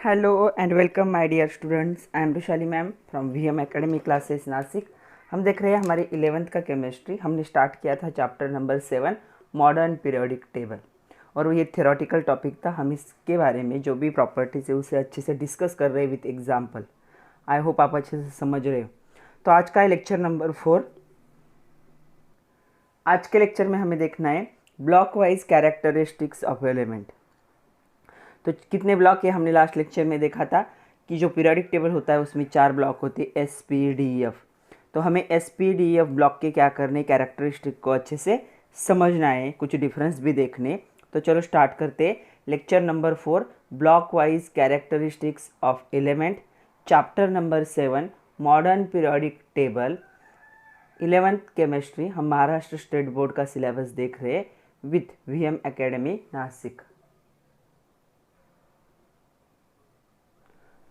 Hello and welcome my dear students. I am Rushali ma'am from VM academy classes Nashik. हम देख रहे हैं हमारे 11th का केमिस्ट्री। हमने स्टार्ट किया था chapter number 7 modern periodic table और ये थ्योरेटिकल टॉपिक था। हम इसके बारे में जो भी प्रॉपर्टीज है उसे अच्छे से डिस्कस कर रहे हैं विथ एग्जाम्पल। आई होप आप अच्छे से समझ रहे हो। तो आज का है लेक्चर नंबर 4। आज के लेक्चर में हमें देखना है block wise characteristics of element. तो कितने ब्लॉक है हमने लास्ट लेक्चर में देखा था कि जो पीरियोडिक टेबल होता है उसमें 4 ब्लॉक होते हैं एस पी डी एफ। तो हमें S P D F block के क्या करने, कैरेक्टरिस्टिक को अच्छे से समझना है, कुछ डिफरेंस भी देखने। तो चलो स्टार्ट करते हैं lecture number 4 block wise characteristics of element, chapter number 7 modern periodic table, 11th chemistry. हम महाराष्ट्र स्टेट बोर्ड का सिलेबस देख रहे हैं विथ VM एकेडमी नासिक।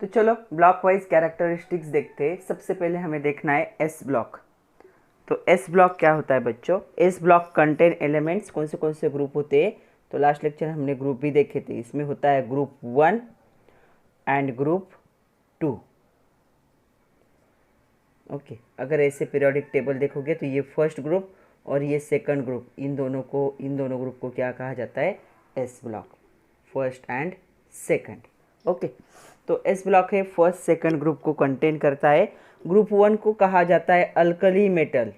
तो चलो ब्लॉक वाइज कैरेक्टरिस्टिक्स देखते हैं। सबसे पहले हमें देखना है एस ब्लॉक। तो एस ब्लॉक क्या होता है बच्चों? S block contain elements. कौन से ग्रुप होते हैं? तो लास्ट लेक्चर हमने ग्रुप भी देखे थे। इसमें होता है ग्रुप 1 एंड ग्रुप 2। ओके, अगर ऐसे पीरियोडिक टेबल देखोगे तो ये फर्स्ट ग्रुप और ये सेकंड ग्रुप, इन दोनों ग्रुप को क्या कहा जाता है? S block, first and second. Okay, तो एस ब्लॉक है फर्स्ट सेकंड ग्रुप को कंटेन करता है। ग्रुप 1 को कहा जाता है अल्कली मेटल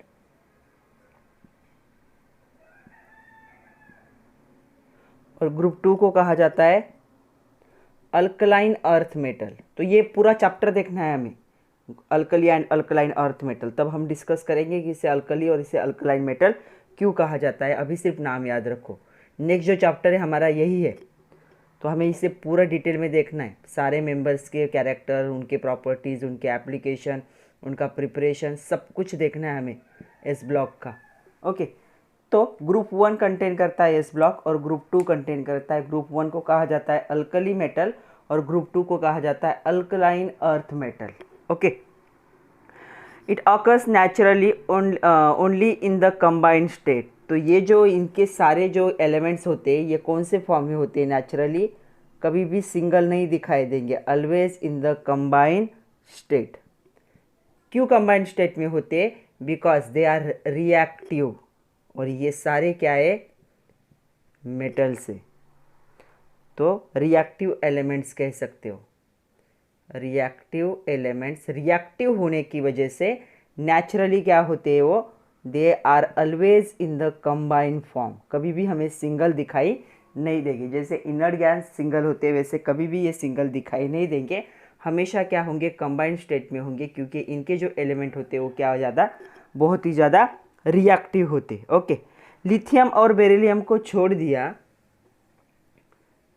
और ग्रुप 2 को कहा जाता है अल्कलाइन अर्थ मेटल। तो ये पूरा चैप्टर देखना है हमें, alkali and alkaline earth metal. तब हम डिस्कस करेंगे कि इसे अल्कली और इसे अल्कलाइन मेटल क्यों कहा जाता है। अभी सिर्फ नाम याद रखो। नेक्स्ट जो चैप्टर है हमारा यही है, तो हमें इसे पूरा डिटेल में देखना है। सारे मेंबर्स के कैरेक्टर, उनके प्रॉपर्टीज़, उनके एप्लीकेशन, उनका प्रिपरेशन, सब कुछ देखना है हमें एस ब्लॉक का। ओके, तो ग्रुप 1 कंटेन करता है एस ब्लॉक और ग्रुप 2 कंटेन करता है। ग्रुप 1 को कहा जाता है अल्कली मेटल और ग्रुप 2 को कहा जाता है alkaline earth metal. Okay, it occurs naturally only in the combined state. तो ये जो इनके सारे जो एलिमेंट्स होते हैं ये कौन से फॉर्म में होते हैं? नेचुरली कभी भी सिंगल नहीं दिखाई देंगे, always in the combined state. क्यों कंबाइंड स्टेट में होते हैं? बिकॉज दे आर रिएक्टिव और ये सारे क्या है? मेटल से। तो रिएक्टिव एलिमेंट्स कह सकते हो। रिएक्टिव एलिमेंट्स रिएक्टिव होने की वजह से नेचुरली क्या होते हैं वो? They are always in the combined form. कभी भी हमें सिंगल दिखाई नहीं देंगे। जैसे इनर्ट गैस सिंगल होते हैं वैसे कभी भी ये सिंगल दिखाई नहीं देंगे, हमेशा क्या होंगे? कंबाइंड स्टेट में होंगे, क्योंकि इनके जो एलिमेंट होते हैं वो क्या ज़्यादा, बहुत ही ज़्यादा रिएक्टिव होते। ओके, लिथियम और बेरिलियम को छोड़ दिया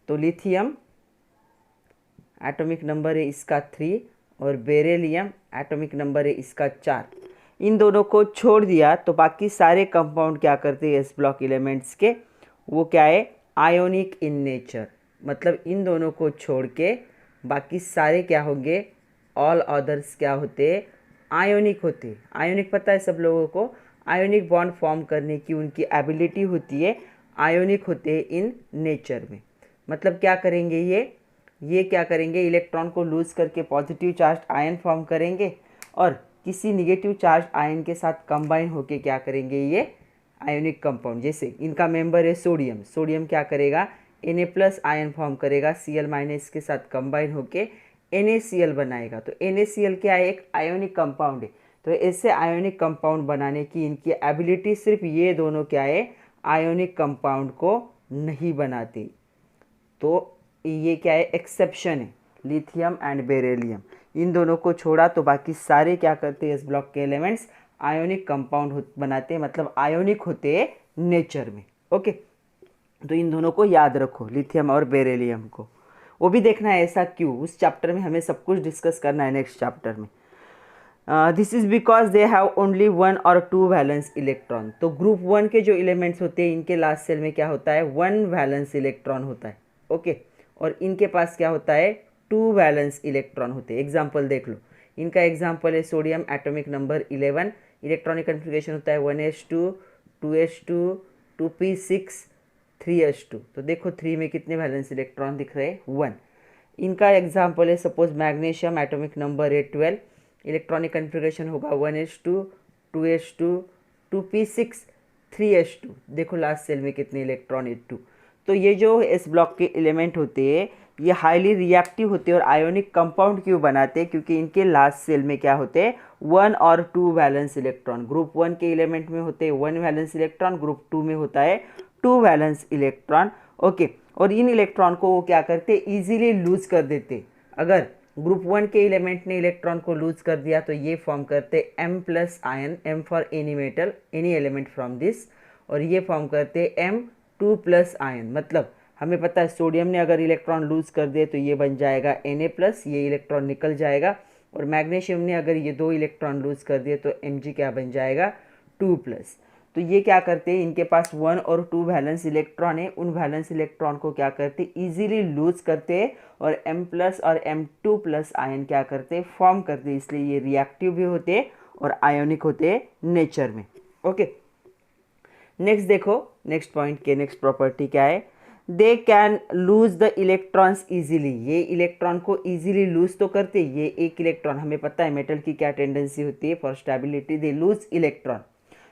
तो लिथियम एटॉमिक नंबर है इसका 3 और बेरिलियम एटॉमिक नंबर है इसका 4। इन दोनों को छोड़ दिया तो बाकी सारे कंपाउंड क्या करते हैं एस ब्लॉक एलिमेंट्स के? वो क्या है? Ionic in nature. मतलब इन दोनों को छोड़ के बाकी सारे क्या होंगे? ऑल अदर्स क्या होते हैं? आयोनिक होते। आयोनिक पता है सब लोगों को? आयोनिक बॉन्ड फॉर्म करने की उनकी एबिलिटी होती है, आयोनिक होते हैं इन नेचर में। मतलब क्या करेंगे ये क्या करेंगे? इलेक्ट्रॉन को लूज करके पॉजिटिव चार्ज आयन फॉर्म करेंगे और किसी निगेटिव चार्ज आयन के साथ कंबाइन होके क्या करेंगे? ये आयोनिक कंपाउंड। जैसे इनका मेंबर है सोडियम, सोडियम क्या करेगा? Na+ आयन फॉर्म करेगा, Cl- के साथ कंबाइन होके NaCl बनाएगा। तो NaCl क्या है? एक आयोनिक कंपाउंड है। तो ऐसे आयोनिक कंपाउंड बनाने की इनकी एबिलिटी, सिर्फ ये दोनों क्या है? आयोनिक कंपाउंड को नहीं बनाते। तो ये क्या है? एक्सेप्शन है, लिथियम एंड बेरिलियम। इन दोनों को छोड़ा तो बाकी सारे क्या करते हैं? इस ब्लॉक के एलिमेंट्स आयोनिक कंपाउंड बनाते हैं, मतलब आयोनिक होते हैं नेचर में। ओके, तो इन दोनों को याद रखो, लिथियम और बेरिलियम को। वो भी देखना है ऐसा क्यों, उस चैप्टर में हमें सब कुछ डिस्कस करना है नेक्स्ट चैप्टर में। This is because they have only 1 और 2 वैलेंस इलेक्ट्रॉन। तो ग्रुप 1 के जो एलिमेंट्स होते हैं इनके लास्ट सेल में क्या होता है? 1 वैलेंस इलेक्ट्रॉन होता है। ओके, और इनके पास क्या होता है? 2 वैलेंस इलेक्ट्रॉन होते हैं। एग्जाम्पल देख लो, इनका एग्जाम्पल है sodium atomic number 11, electronic configuration होता है 1s2 2s2 2p6 3s2। तो देखो 3 में कितने वैलेंस इलेक्ट्रॉन दिख रहे हैं? 1। इनका एग्जाम्पल है सपोज मैग्नीशियम, एटॉमिक नंबर है 12, इलेक्ट्रॉनिक कन्फिग्रेशन होगा 1s2, 2s2, 2p6, 3s2। देखो लास्ट सेल में कितने इलेक्ट्रॉन है 2। तो ये जो एस ब्लॉक के एलिमेंट होते हैं ये हाईली रिएक्टिव होते हैं और आयोनिक कंपाउंड क्यों बनाते हैं, क्योंकि इनके लास्ट सेल में क्या होते हैं 1 और 2 वैलेंस इलेक्ट्रॉन। ग्रुप 1 के एलिमेंट में होते हैं 1 वैलेंस इलेक्ट्रॉन, ग्रुप 2 में होता है 2 वैलेंस इलेक्ट्रॉन। ओके, और इन इलेक्ट्रॉन को वो क्या करते इजीली लूज कर देते। अगर ग्रुप 1 के एलिमेंट ने इलेक्ट्रॉन को लूज कर दिया तो ये फॉर्म करते M plus ion, M for any metal, any element from this, और ये फॉर्म करते M2 प्लस आयन। मतलब हमें पता है सोडियम ने अगर इलेक्ट्रॉन लूज कर दिए तो ये बन जाएगा Na प्लस, ये इलेक्ट्रॉन निकल जाएगा, और मैग्नीशियम ने अगर ये 2 इलेक्ट्रॉन लूज कर दिए तो Mg क्या बन जाएगा 2 प्लस। तो ये क्या करते हैं, इनके पास 1 और 2 वैलेंस इलेक्ट्रॉन है, उन वैलेंस इलेक्ट्रॉन को क्या करते इजीली लूज करते हैं, और M प्लस और M2 प्लस आयन क्या करते फॉर्म करते, इसलिए ये रिएक्टिव भी होते हैं और आयोनिक होते हैं नेचर में। ओके, नेक्स्ट देखो, नेक्स्ट पॉइंट के नेक्स्ट प्रॉपर्टी क्या है, they can lose the electrons easily. ये इलेक्ट्रॉन को इजीली लूज तो करते, ये एक इलेक्ट्रॉन, हमें पता है मेटल की क्या टेंडेंसी होती है for stability, they lose electron.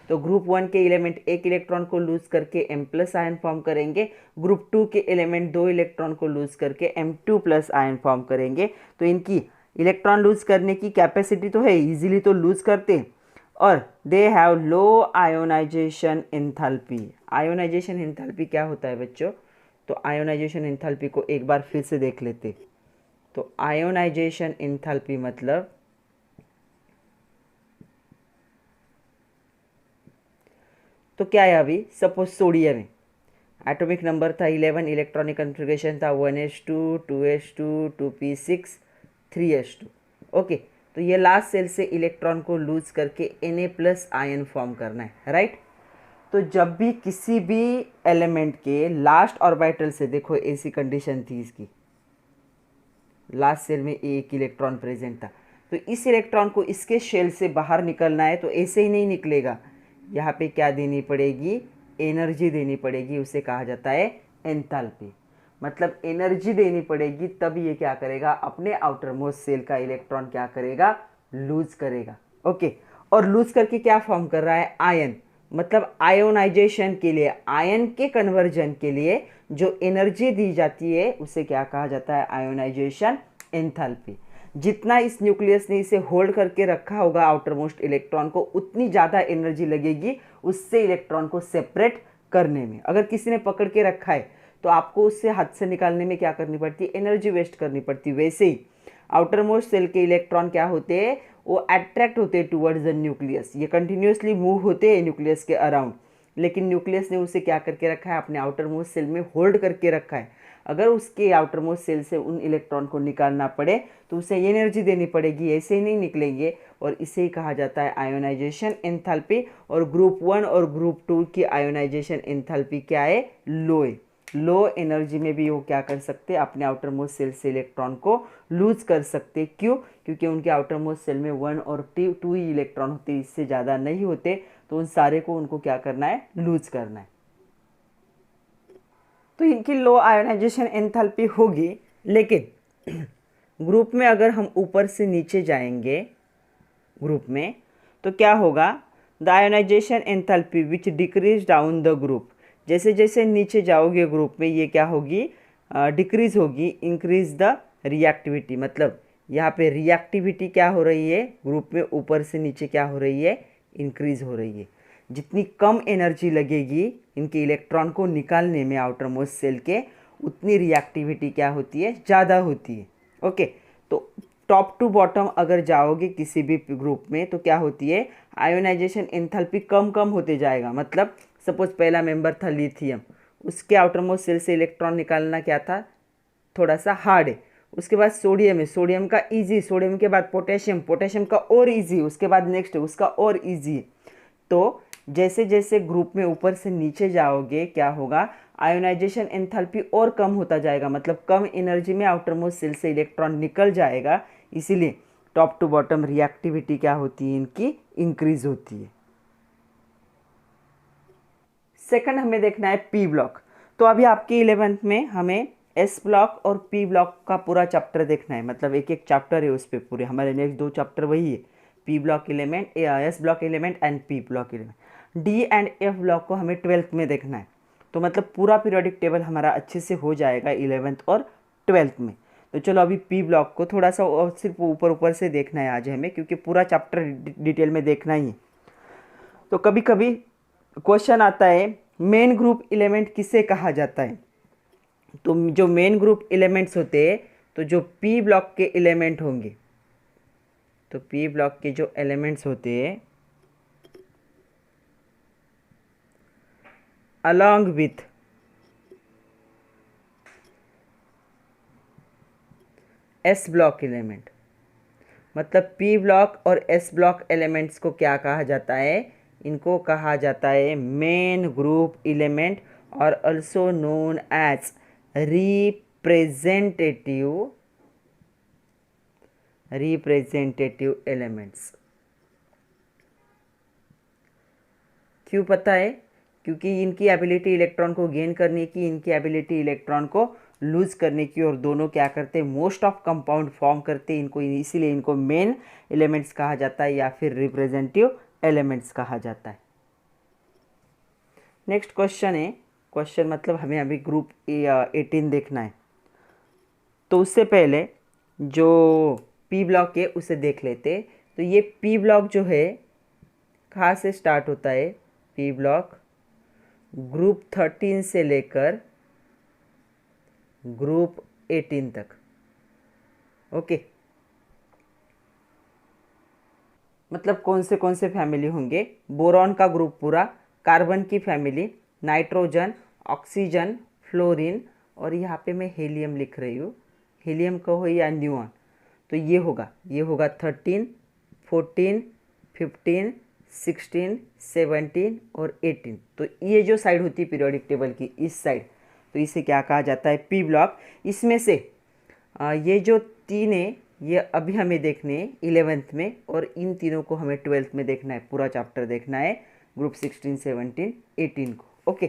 तो ग्रुप 1 के एलिमेंट एक इलेक्ट्रॉन को लूज करके M प्लस आयन फॉर्म करेंगे, ग्रुप 2 के एलिमेंट 2 इलेक्ट्रॉन को लूज करके M2 प्लस आयन फॉर्म करेंगे। तो इनकी इलेक्ट्रॉन लूज करने की कैपेसिटी तो है, इजीली तो लूज करते, और they have low ionization enthalpy. Ionisation enthalpy क्या होता है बच्चों, तो आयोनाइजेशन एंथैल्पी को एक बार फिर से देख लेते। तो आयोनाइजेशन एंथैल्पी मतलब तो क्या है, अभी सपोज सोडियम है, एटॉमिक नंबर था 11, इलेक्ट्रॉनिक कन्फिग्रेशन था 1s2, 2s2, 2p6, 3s2। Okay, तो ये लास्ट सेल से इलेक्ट्रॉन को लूज करके Na प्लस आयन फॉर्म करना है, राइट। तो जब भी किसी भी एलिमेंट के लास्ट ऑर्बिटल से, देखो ऐसी कंडीशन थी इसकी, लास्ट सेल में एक इलेक्ट्रॉन प्रेजेंट था, तो इस इलेक्ट्रॉन को इसके शेल से बाहर निकलना है तो ऐसे ही नहीं निकलेगा, यहाँ पे क्या देनी पड़ेगी, एनर्जी देनी पड़ेगी, उसे कहा जाता है एंथैल्पी। मतलब एनर्जी देनी पड़ेगी तब ये क्या करेगा, अपने आउटर मोस्ट सेल का इलेक्ट्रॉन क्या करेगा, लूज करेगा। ओके, और लूज करके क्या फॉर्म कर रहा है, आयन। मतलब आयोनाइजेशन के लिए, आयन के कन्वर्जन के लिए जो एनर्जी दी जाती है उसे क्या कहा जाता है, आयोनाइजेशन एंथैल्पी। जितना इस न्यूक्लियस ने इसे होल्ड करके रखा होगा आउटर मोस्ट इलेक्ट्रॉन को, उतनी ज़्यादा एनर्जी लगेगी उससे इलेक्ट्रॉन को सेपरेट करने में। अगर किसी ने पकड़ के रखा है तो आपको उससे हाथ से निकालने में क्या करनी पड़ती है, एनर्जी वेस्ट करनी पड़ती। वैसे ही आउटर मोस्ट सेल के इलेक्ट्रॉन क्या होते हैं, वो अट्रैक्ट होते हैं टुवर्ड्स द न्यूक्लियस, ये कंटिन्यूसली मूव होते हैं न्यूक्लियस के अराउंड, लेकिन न्यूक्लियस ने उसे क्या करके रखा है, अपने आउटर मोस्ट सेल में होल्ड करके रखा है। अगर उसके आउटर मोस्ट सेल से उन इलेक्ट्रॉन को निकालना पड़े तो उसे एनर्जी देनी पड़ेगी, ऐसे ही नहीं निकलेंगे, और इसे ही कहा जाता है आयोनाइजेशन एंथैल्पी। और ग्रुप 1 और ग्रुप 2 की आयोनाइजेशन एंथैल्पी क्या है, लो है। लो एनर्जी में भी वो क्या कर सकते हैं, अपने आउटर मोस्ट सेल से इलेक्ट्रॉन को लूज कर सकते। क्यों, क्योंकि उनके आउटर मोस्ट सेल में 1 और 2 ही इलेक्ट्रॉन होते, इससे ज़्यादा नहीं होते, तो उन सारे को उनको क्या करना है, लूज करना है। तो इनकी लो आयोनाइजेशन एंथैल्पी होगी, लेकिन ग्रुप में अगर हम ऊपर से नीचे जाएंगे ग्रुप में तो क्या होगा, the ionisation enthalpy which decrease down the group. जैसे जैसे नीचे जाओगे ग्रुप में ये क्या होगी, डिक्रीज होगी, इंक्रीज द रिएक्टिविटी। मतलब यहाँ पे रिएक्टिविटी क्या हो रही है ग्रुप में, ऊपर से नीचे क्या हो रही है, इंक्रीज हो रही है। जितनी कम एनर्जी लगेगी इनके इलेक्ट्रॉन को निकालने में आउटर मोस्ट सेल के, उतनी रिएक्टिविटी क्या होती है, ज़्यादा होती है। ओके, तो टॉप टू बॉटम अगर जाओगे किसी भी ग्रुप में तो क्या होती है, आयोनाइजेशन एंथैल्पी कम कम होते जाएगा। मतलब सपोज पहला मेंबर था लिथियम, उसके आउटर मोस्ट सेल से इलेक्ट्रॉन निकालना क्या था, थोड़ा सा हार्ड है। उसके बाद सोडियम है, सोडियम का इजी, सोडियम के बाद पोटेशियम, पोटेशियम का और इजी, उसके बाद नेक्स्ट है उसका और इजी है। तो जैसे जैसे ग्रुप में ऊपर से नीचे जाओगे क्या होगा, आयोनाइजेशन एंथैल्पी और कम होता जाएगा। मतलब कम एनर्जी में आउटर मोस्ट सेल से इलेक्ट्रॉन निकल जाएगा, इसीलिए टॉप टू बॉटम रिएक्टिविटी क्या होती है, इनकी इंक्रीज होती है। सेकंड हमें देखना है पी ब्लॉक। तो अभी आपके 11th में हमें एस ब्लॉक और पी ब्लॉक का पूरा चैप्टर देखना है, मतलब एक एक चैप्टर है उस पर पूरे, हमारे नेक्स्ट 2 चैप्टर वही है, P block element, S block element and P block element. D and F block को हमें 12th में देखना है, तो मतलब पूरा पीरियोडिक टेबल हमारा अच्छे से हो जाएगा 11th और 12th में। तो चलो अभी पी ब्लॉक को थोड़ा सा और सिर्फ ऊपर ऊपर से देखना है आज हमें, क्योंकि पूरा चैप्टर डिटेल में देखना ही है। तो कभी कभी क्वेश्चन आता है मेन ग्रुप एलिमेंट किसे कहा जाता है। तो जो मेन ग्रुप एलिमेंट्स होते हैं, तो जो पी ब्लॉक के एलिमेंट होंगे, तो पी ब्लॉक के जो एलिमेंट्स होते हैं along with S block element, मतलब पी ब्लॉक और एस ब्लॉक एलिमेंट्स को क्या कहा जाता है, इनको कहा जाता है मेन ग्रुप एलिमेंट और also known as representative elements. क्यों पता है? क्योंकि इनकी एबिलिटी इलेक्ट्रॉन को गेन करने की, इनकी एबिलिटी इलेक्ट्रॉन को लूज करने की, और दोनों क्या करते हैं, मोस्ट ऑफ कंपाउंड फॉर्म करते हैं इनको, इसीलिए इनको मेन एलिमेंट्स कहा जाता है या फिर रिप्रेजेंटेटिव एलिमेंट्स कहा जाता है। नेक्स्ट क्वेश्चन है, क्वेश्चन मतलब हमें अभी ग्रुप 18 देखना है, तो उससे पहले जो पी ब्लॉक है उसे देख लेते। तो ये पी ब्लॉक जो है कहाँ से स्टार्ट होता है, पी ब्लॉक ग्रुप 13 से लेकर ग्रुप 18 तक। ओके, मतलब कौन से फैमिली होंगे, बोरॉन का ग्रुप पूरा, कार्बन की फैमिली, नाइट्रोजन, ऑक्सीजन, फ्लोरीन, और यहाँ पे मैं हीलियम लिख रही हूँ, हीलियम का हो या न्यूऑन। तो ये होगा 13, 14, 15, 16, 17 और 18। तो ये जो साइड होती है पीरियोडिक टेबल की, इस साइड, तो इसे क्या कहा जाता है, पी ब्लॉक। इसमें से ये जो 3 है ये अभी हमें देखने हैं 11th में, और इन तीनों को हमें 12th में देखना है, पूरा चैप्टर देखना है ग्रुप 16, 17, 18 को। ओके,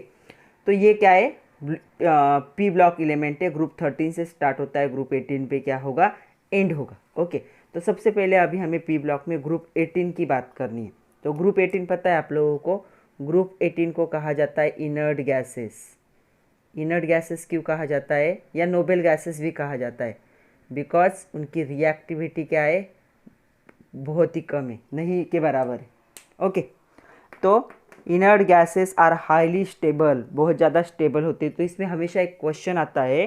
तो ये क्या है, पी ब्लॉक एलिमेंट है, ग्रुप 13 से स्टार्ट होता है, ग्रुप 18 पे क्या होगा, एंड होगा। ओके, तो सबसे पहले अभी हमें पी ब्लॉक में ग्रुप 18 की बात करनी है। तो ग्रुप 18 पता है आप लोगों को, ग्रुप 18 को कहा जाता है इनर्ट गैसेस। इनर्ट गैसेस क्यों कहा जाता है, या नोबल गैसेस भी कहा जाता है, बिकॉज उनकी रिएक्टिविटी क्या है, बहुत ही कम है, नहीं के बराबर है। ओके, तो inert gases are highly stable, बहुत ज़्यादा स्टेबल होते हैं। तो इसमें हमेशा एक क्वेश्चन आता है,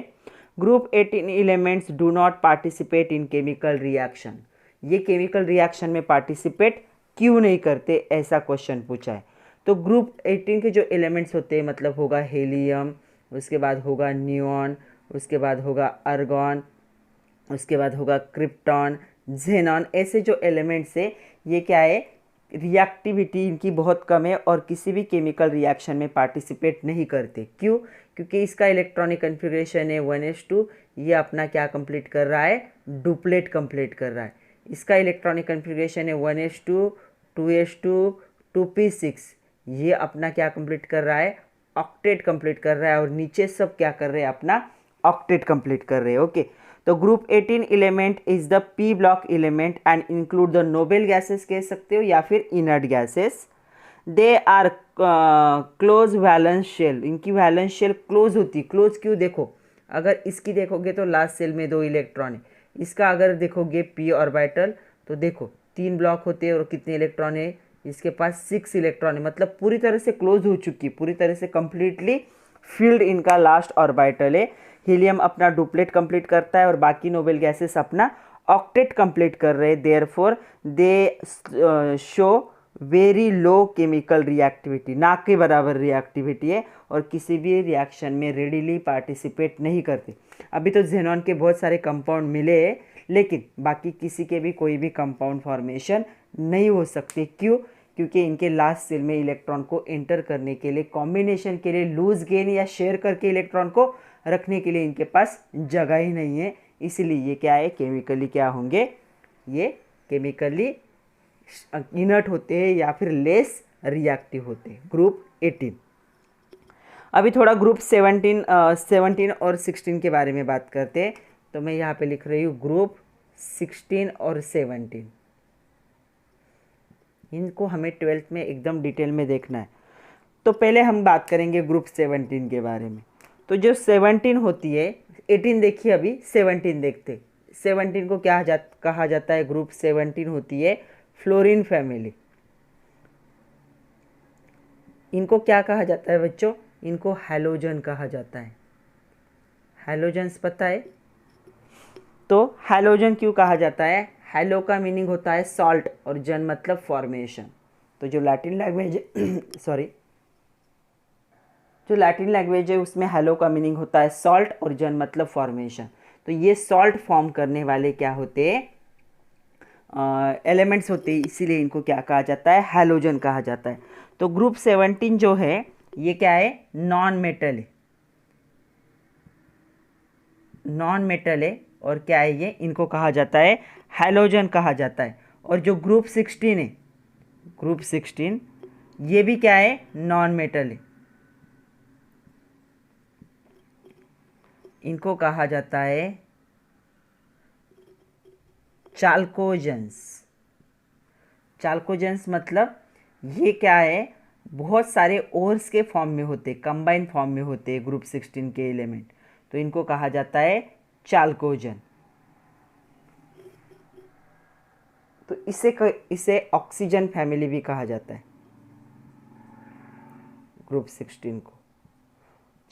group 18 elements do not participate in chemical reaction, ये केमिकल रिएक्शन में पार्टिसिपेट क्यों नहीं करते, ऐसा क्वेश्चन पूछा है। तो ग्रुप 18 के जो एलिमेंट्स होते हैं, मतलब होगा हीलियम, उसके बाद होगा नियॉन, उसके बाद होगा आर्गॉन, उसके बाद होगा क्रिप्टॉन, जेनॉन, ऐसे जो एलिमेंट्स है ये क्या है, रिएक्टिविटी इनकी बहुत कम है और किसी भी केमिकल रिएक्शन में पार्टिसिपेट नहीं करते। क्यों? क्योंकि इसका इलेक्ट्रॉनिक कन्फिग्रेशन है 1s2, ये अपना क्या कंप्लीट कर रहा है, डुप्लेट कंप्लीट कर रहा है। इसका इलेक्ट्रॉनिक कन्फिग्रेशन है 1s2, 2s2, 2p6, ये अपना क्या कंप्लीट कर रहा है, ऑक्टेट कंप्लीट कर रहा है, और नीचे सब क्या कर रहे हैं, अपना ऑक्टेट कंप्लीट कर रहे हैं। ओके, तो group 18 element is the P block element and include the noble gases कह सकते हो या फिर inert gases. They are close valence shell, इनकी वैलेंस शेल क्लोज होती, क्लोज क्यों, देखो अगर इसकी देखोगे तो लास्ट सेल में 2 इलेक्ट्रॉन है, इसका अगर देखोगे पी ऑर्बिटल तो देखो 3 ब्लॉक होते हैं और कितने इलेक्ट्रॉन है, इसके पास 6 इलेक्ट्रॉन है, मतलब पूरी तरह से क्लोज हो चुकी, पूरी तरह से कंप्लीटली फील्ड इनका लास्ट ऑर्बिटल है। हीलियम अपना डुप्लेट कंप्लीट करता है और बाकी नोबल गैसेस अपना ऑक्टेट कंप्लीट कर रहे हैं, therefore they show very low chemical reactivity, ना के बराबर रिएक्टिविटी है, और किसी भी रिएक्शन में रेडिली पार्टिसिपेट नहीं करते। अभी तो जेनॉन के बहुत सारे कंपाउंड मिले हैं, लेकिन बाकी किसी के भी कोई भी कंपाउंड फॉर्मेशन नहीं हो सकते। क्यों? क्योंकि इनके लास्ट सेल में इलेक्ट्रॉन को एंटर करने के लिए, कॉम्बिनेशन के लिए, लूज गेन या शेयर करके इलेक्ट्रॉन को रखने के लिए इनके पास जगह ही नहीं है, इसलिए ये क्या है, केमिकली क्या होंगे, ये केमिकली इनर्ट होते हैं या फिर लेस रिएक्टिव होते हैं, ग्रुप 18। अभी थोड़ा ग्रुप 17 और 16 के बारे में बात करते हैं। तो मैं यहाँ पे लिख रही हूँ ग्रुप 16 और 17, इनको हमें 12th में एकदम डिटेल में देखना है। तो पहले हम बात करेंगे ग्रुप 17 के बारे में। तो जो 17 होती है, 18 देखिए, अभी 17 देखते। 17 को क्या कहा जाता है? ग्रुप 17 होती है फ्लोरीन फैमिली। इनको क्या कहा जाता है बच्चों? इनको हैलोजन कहा जाता है। हैलोजन्स पता है? तो हैलोजन क्यों कहा जाता है? हैलो का मीनिंग होता है सॉल्ट और जन मतलब फॉर्मेशन। तो जो लैटिन लैंग्वेज सॉरी जो लैटिन लैंग्वेज है उसमें हैलो का मीनिंग होता है सॉल्ट और जन मतलब फॉर्मेशन। तो ये सॉल्ट फॉर्म करने वाले क्या होते हैं? एलिमेंट्स होते हैं, इसीलिए इनको क्या कहा जाता है? हैलोजन कहा जाता है। तो ग्रुप 17 जो है ये क्या है? नॉन मेटल है। नॉन मेटल है और क्या है ये? इनको कहा जाता है हैलोजन कहा जाता है। और जो ग्रुप 16 है, ग्रुप 16 ये भी क्या है? नॉन मेटल है। इनको कहा जाता है चाल्कोजेंस। चाल्कोजेंस मतलब ये क्या है? बहुत सारे ओर्स के फॉर्म में होते, कंबाइन फॉर्म में होते हैं ग्रुप 16 के एलिमेंट। तो इनको कहा जाता है चाल्कोजन। तो इसे ऑक्सीजन फैमिली भी कहा जाता है। ग्रुप 16 को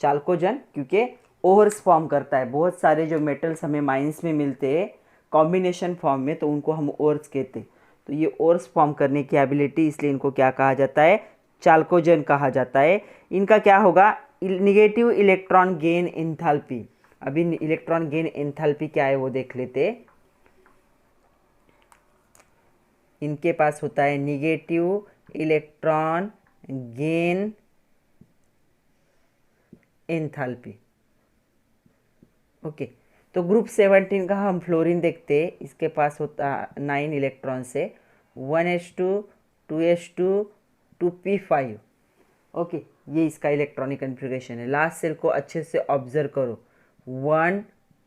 चाल्कोजन क्योंकि ओर्स फॉर्म करता है। बहुत सारे जो मेटल्स हमें माइंस में मिलते हैं कॉम्बिनेशन फॉर्म में, तो उनको हम ओर्स कहते हैं। तो ये ओर्स फॉर्म करने की एबिलिटी, इसलिए इनको क्या कहा जाता है? चाल्कोजन कहा जाता है। इनका क्या होगा? Negative electron gain enthalpy. अभी इलेक्ट्रॉन गेन एंथैल्पी क्या है वो देख लेते। इनके पास होता है negative electron gain enthalpy. Okay, तो ग्रुप 17 का हम फ्लोरीन देखते हैं। इसके पास होता 9 इलेक्ट्रॉन से 1s2 2s2 2p5। ओके, ये इसका इलेक्ट्रॉनिक कन्फिग्रेशन है। लास्ट सेल को अच्छे से ऑब्जर्व करो, 1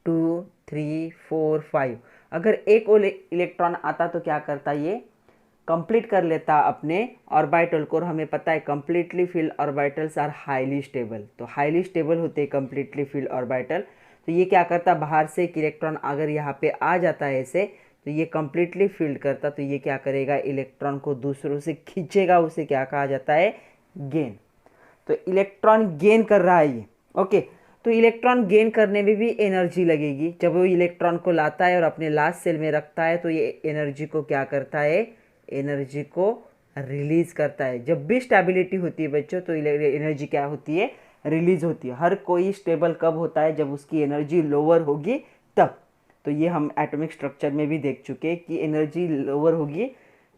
2 3 4 5। अगर एक और इलेक्ट्रॉन आता तो क्या करता? ये कंप्लीट कर लेता अपने ऑर्बिटल को। और हमें पता है completely filled orbitals are highly stable. तो हाईली स्टेबल होते हैं कंप्लीटली फिल्ड ऑर्बिटल। तो ये क्या करता? बाहर से एक इलेक्ट्रॉन अगर यहाँ पे आ जाता है ऐसे, तो ये कंप्लीटली फील्ड करता। तो ये क्या करेगा? इलेक्ट्रॉन को दूसरों से खींचेगा। उसे क्या कहा जाता है? गेन। तो इलेक्ट्रॉन गेन कर रहा है ये। ओके, तो इलेक्ट्रॉन गेन करने में भी एनर्जी लगेगी। जब वो इलेक्ट्रॉन को लाता है और अपने लास्ट सेल में रखता है, तो ये एनर्जी को क्या करता है? एनर्जी को रिलीज करता है। जब भी स्टेबिलिटी होती है बच्चों, तो एनर्जी क्या होती है? रिलीज होती है। हर कोई स्टेबल कब होता है? जब उसकी एनर्जी लोअर होगी तब। तो ये हम एटॉमिक स्ट्रक्चर में भी देख चुके हैं कि एनर्जी लोअर होगी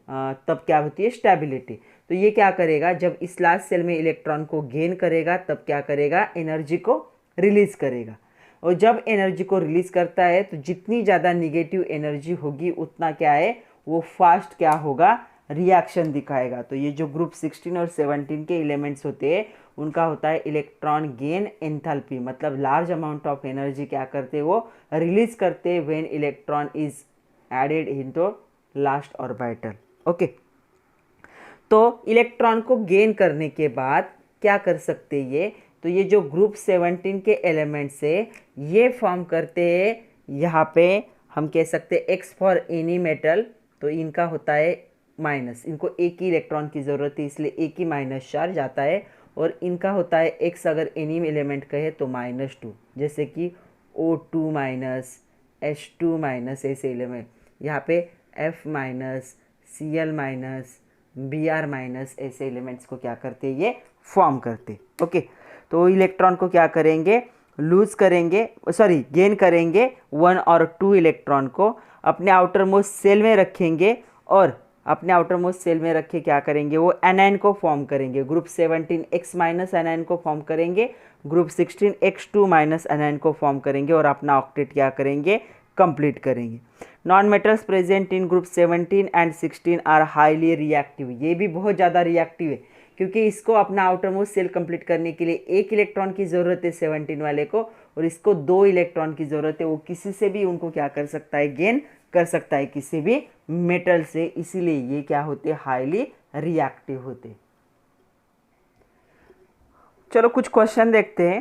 तब क्या होती है? स्टेबिलिटी। तो ये क्या करेगा? जब इस लास्ट सेल में इलेक्ट्रॉन को गेन करेगा तब क्या करेगा? एनर्जी को रिलीज करेगा। और जब एनर्जी को रिलीज करता है तो जितनी ज़्यादा निगेटिव एनर्जी होगी उतना क्या है? वो फास्ट क्या होगा? रिएक्शन दिखाएगा। तो ये जो ग्रुप 16 और 17 के एलिमेंट्स होते हैं उनका होता है इलेक्ट्रॉन गेन एंथैल्पी। मतलब लार्ज अमाउंट ऑफ एनर्जी क्या करते हैं? वो रिलीज करते हैं when electron is added into last orbital. Okay, तो इलेक्ट्रॉन को गेन करने के बाद क्या कर सकते ये? तो ये जो ग्रुप 17 के एलिमेंट्स है ये फॉर्म करते हैं, यहाँ पे हम कह सकते हैं एक्स फॉर एनी मेटल। तो इनका होता है माइनस, इनको एक ही इलेक्ट्रॉन की ज़रूरत है इसलिए एक ही माइनस चार्ज आता है। और इनका होता है एक्स अगर एनी एलिमेंट कहे तो -2, जैसे कि O2 माइनस H2 माइनस ऐसे एलिमेंट। यहाँ पे F minus Cl minus Br minus ऐसे एलिमेंट्स को क्या करते ये फॉर्म करते। ओके, तो इलेक्ट्रॉन को क्या करेंगे? लूज करेंगे, सॉरी गेन करेंगे 1 और 2 इलेक्ट्रॉन को अपने आउटर मोस्ट सेल में रखेंगे। और अपने आउटर मोस्ट सेल में रखे क्या करेंगे? वो एनायन को फॉर्म करेंगे। ग्रुप 17 X माइनस एनायन को फॉर्म करेंगे, ग्रुप 16 X2 माइनस एनायन को फॉर्म करेंगे और अपना ऑक्टेट क्या करेंगे? कंप्लीट करेंगे। Non metals present in group 17 and 16 are highly reactive. ये भी बहुत ज़्यादा रिएक्टिव है क्योंकि इसको अपना आउटर मोस्ट शेल कंप्लीट करने के लिए एक इलेक्ट्रॉन की ज़रूरत है 17 वाले को, और इसको 2 इलेक्ट्रॉन की ज़रूरत है। वो किसी से भी उनको क्या कर सकता है, गेन कर सकता है, किसी भी मेटल से। इसीलिए ये क्या होते, हाईली रिएक्टिव होते। चलो कुछ क्वेश्चन देखते हैं।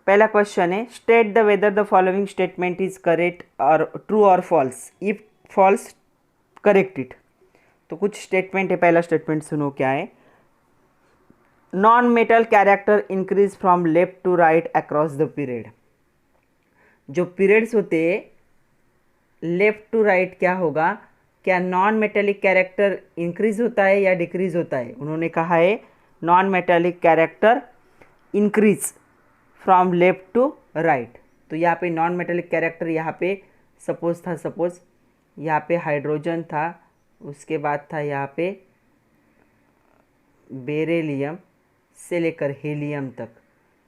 पहला क्वेश्चन है, state the whether the following statement is correct और ट्रू और false, if false correct it. तो कुछ स्टेटमेंट है, पहला स्टेटमेंट सुनो क्या है। Non metal character increase from left to right across the period. जो पीरियड्स होते हैं लेफ्ट टू राइट क्या होगा, क्या नॉन मेटेलिक कैरेक्टर इंक्रीज होता है या डिक्रीज होता है। उन्होंने कहा है non metallic character increase from left to right. तो यहाँ पे नॉन मेटेलिक कैरेक्टर यहाँ पे सपोज यहाँ पे हाइड्रोजन था, उसके बाद था यहाँ पे बेरिलियम से लेकर हीलियम तक।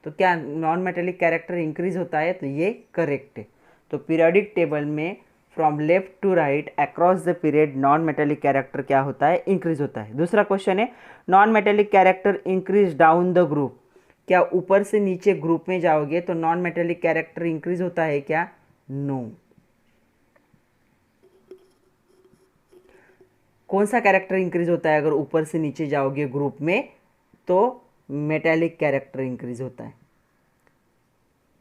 तो क्या नॉन मेटेलिक कैरेक्टर इंक्रीज होता है, तो ये करेक्ट है। तो पीरियोडिक टेबल में from left to right across the period non metallic character क्या होता है, इंक्रीज होता है। दूसरा क्वेश्चन है, non metallic character increase down the group. क्या ऊपर से नीचे ग्रुप में जाओगे तो नॉन मेटेलिक कैरेक्टर इंक्रीज होता है क्या, नो। कौन सा कैरेक्टर इंक्रीज होता है अगर ऊपर से नीचे जाओगे ग्रुप में, तो मेटेलिक कैरेक्टर इंक्रीज होता है।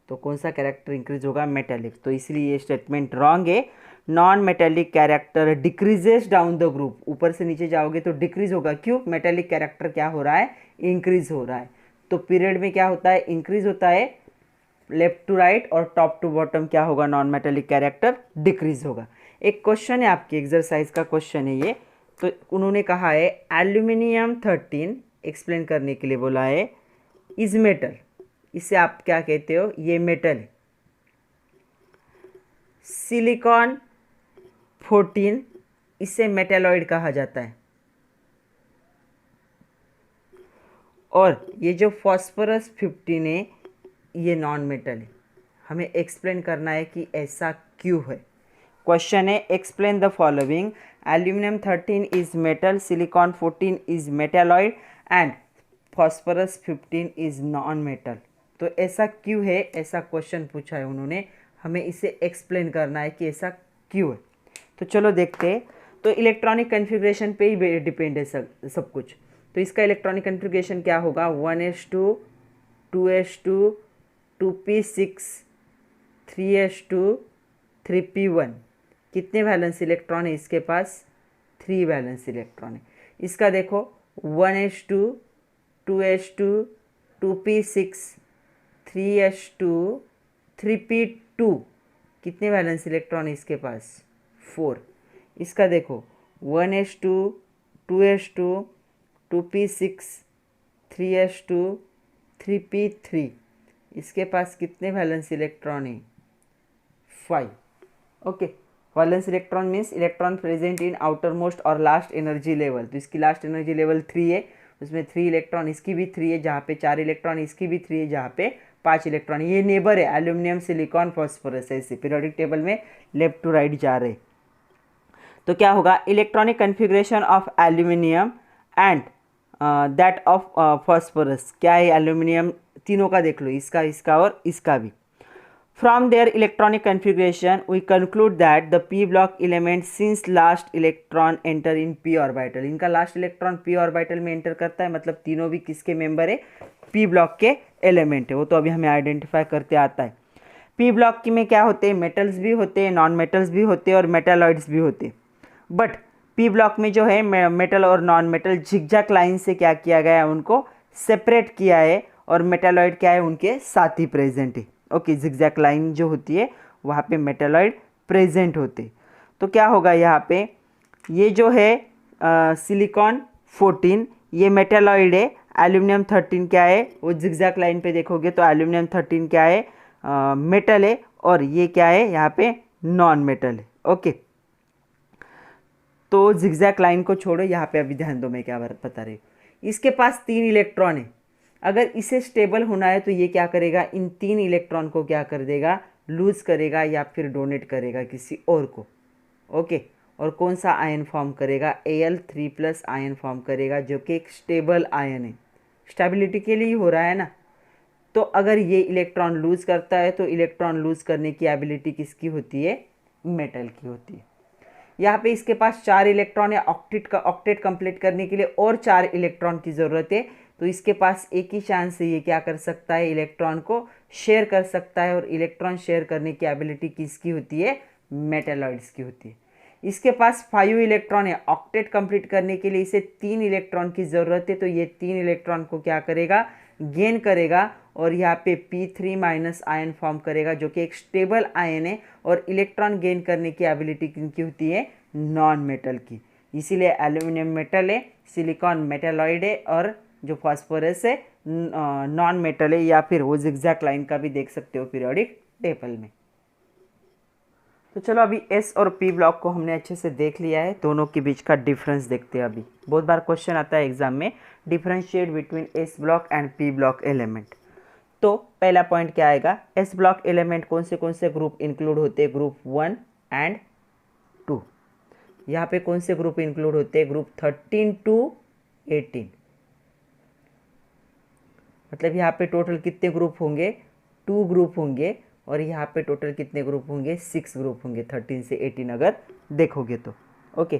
तो कौन सा कैरेक्टर इंक्रीज होगा, मेटेलिक। तो इसलिए ये स्टेटमेंट रॉन्ग है। Non metallic character decreases down the group. ऊपर से नीचे जाओगे तो डिक्रीज होगा, क्यों, मेटेलिक कैरेक्टर क्या हो रहा है, इंक्रीज हो रहा है। तो पीरियड में क्या होता है, इंक्रीज होता है लेफ्ट टू राइट, और टॉप टू बॉटम क्या होगा, नॉन मेटेलिक कैरेक्टर डिक्रीज होगा। एक क्वेश्चन है आपकी एक्सरसाइज का क्वेश्चन है ये। तो उन्होंने कहा है एल्यूमिनियम 13 एक्सप्लेन करने के लिए बोला है, इज मेटल। इससे आप क्या कहते हो, ये मेटल है। सिलिकॉन 14 इसे मेटेलॉइड कहा जाता है। और ये जो फॉस्फोरस 15 है ये नॉन मेटल है। हमें एक्सप्लेन करना है कि ऐसा क्यों है। क्वेश्चन है, explain the following, aluminium 13 is metal, silicon 14 is metalloid and phosphorus 15 is non metal. तो ऐसा क्यों है, ऐसा क्वेश्चन पूछा है उन्होंने, हमें इसे एक्सप्लेन करना है कि ऐसा क्यों है। तो चलो देखते हैं। तो इलेक्ट्रॉनिक कन्फिग्रेशन पे ही डिपेंड है सब कुछ। तो इसका इलेक्ट्रॉनिक कन्फिग्रेशन क्या होगा, 1s2 2s2 2p6 3s2 3p1। कितने वैलेंस इलेक्ट्रॉन है इसके पास, 3 वैलेंस इलेक्ट्रॉन है। इसका देखो 1s2 2s2 2p6 3s2 3p2, कितने वैलेंस इलेक्ट्रॉन है इसके पास, 4। इसका देखो 1s2 2s2 2p6 3s2 3p3, इसके पास कितने वैलेंस इलेक्ट्रॉन है, 5। Okay, valence electron means electron present in outer most और लास्ट एनर्जी लेवल। तो इसकी लास्ट एनर्जी लेवल 3 है, उसमें 3 इलेक्ट्रॉन, इसकी भी 3 है जहाँ पे 4 इलेक्ट्रॉन, इसकी भी 3 है जहाँ पे 5 इलेक्ट्रॉन। ये नेबर है, एल्यूमिनियम सिलिकॉन फॉस्फोरस, ऐसे पीरियोडिक टेबल में लेफ्ट टू राइट जा रहे। तो क्या होगा, electronic configuration of aluminium and that of phosphorus. क्या है, एल्यूमिनियम तीनों का देख लो, इसका, इसका और इसका भी। From their electronic configuration, we conclude that the p block element since last electron enter in p orbital। इनका last electron p orbital में enter करता है, मतलब तीनों भी किसके मेंबर है, p block के एलिमेंट है। वो तो अभी हमें आइडेंटिफाई करते आता है। p block की में क्या होते हैं, मेटल्स भी होते हैं, नॉन मेटल्स भी होते हैं और मेटालॉइड्स भी होते हैं। बट p block में जो है मेटल और नॉन मेटल झिकझैक लाइन से क्या किया गया है, उनको सेपरेट किया है, और मेटालॉइड क्या है, उनके साथ ही प्रेजेंट है। ओके, जिगजैग लाइन जो होती है वहाँ पे मेटालॉइड प्रेजेंट होते। तो क्या होगा यहाँ पे, ये जो है सिलिकॉन 14 ये मेटालॉइड है, एल्यूमिनियम 13 क्या है, वो जिगजैग लाइन पे देखोगे तो एल्यूमिनियम 13 क्या है, मेटल है, और ये क्या है यहाँ पे, नॉन मेटल है। ओके, तो जिगजैग लाइन को छोड़ो, यहाँ पे अभी ध्यान दो मैं क्या बता रही हूँ। इसके पास 3 इलेक्ट्रॉन है, अगर इसे स्टेबल होना है तो ये क्या करेगा, इन 3 इलेक्ट्रॉन को क्या कर देगा, लूज करेगा या फिर डोनेट करेगा किसी और को। ओके, और कौन सा आयन फॉर्म करेगा, Al3+ आयन फॉर्म करेगा, जो कि एक स्टेबल आयन है। स्टेबिलिटी के लिए ही हो रहा है ना। तो अगर ये इलेक्ट्रॉन लूज करता है तो इलेक्ट्रॉन लूज करने की एबिलिटी किसकी होती है, मेटल की होती है। यहाँ पे इसके पास 4 इलेक्ट्रॉन है, ऑक्टेट कंप्लीट करने के लिए और 4 इलेक्ट्रॉन की ज़रूरत है। तो इसके पास एक ही चांस है, ये क्या कर सकता है, इलेक्ट्रॉन को शेयर कर सकता है। और इलेक्ट्रॉन शेयर करने की एबिलिटी किसकी होती है, मेटलॉइड्स की होती है। इसके पास 5 इलेक्ट्रॉन है, ऑक्टेट कंप्लीट करने के लिए इसे 3 इलेक्ट्रॉन की ज़रूरत है। तो ये 3 इलेक्ट्रॉन को क्या करेगा, गेन करेगा और यहाँ पे P3 माइनस आयन फॉर्म करेगा जो कि एक स्टेबल आयन है। और इलेक्ट्रॉन गेन करने की एबिलिटी किनकी होती है, नॉन मेटल की। इसीलिए एल्यूमिनियम मेटल है, सिलिकॉन मेटलॉइड है और जो फास्फोरस है नॉन मेटल है, या फिर वो जिगजैग लाइन का भी देख सकते हो पीरियोडिक टेबल में। तो चलो अभी एस और पी ब्लॉक को हमने अच्छे से देख लिया है, दोनों के बीच का डिफरेंस देखते हैं। अभी बहुत बार क्वेश्चन आता है एग्जाम में, differentiate between S block and P block element. तो पहला पॉइंट क्या आएगा, एस ब्लॉक एलिमेंट कौन से ग्रुप इंक्लूड होते हैं, ग्रुप 1 एंड 2। यहाँ पे कौन से ग्रुप इंक्लूड होते हैं, ग्रुप 13 to 18। मतलब यहाँ पे टोटल कितने ग्रुप होंगे, 2 ग्रुप होंगे। और यहाँ पे टोटल कितने ग्रुप होंगे, 6 ग्रुप होंगे 13 से 18 अगर देखोगे तो। ओके,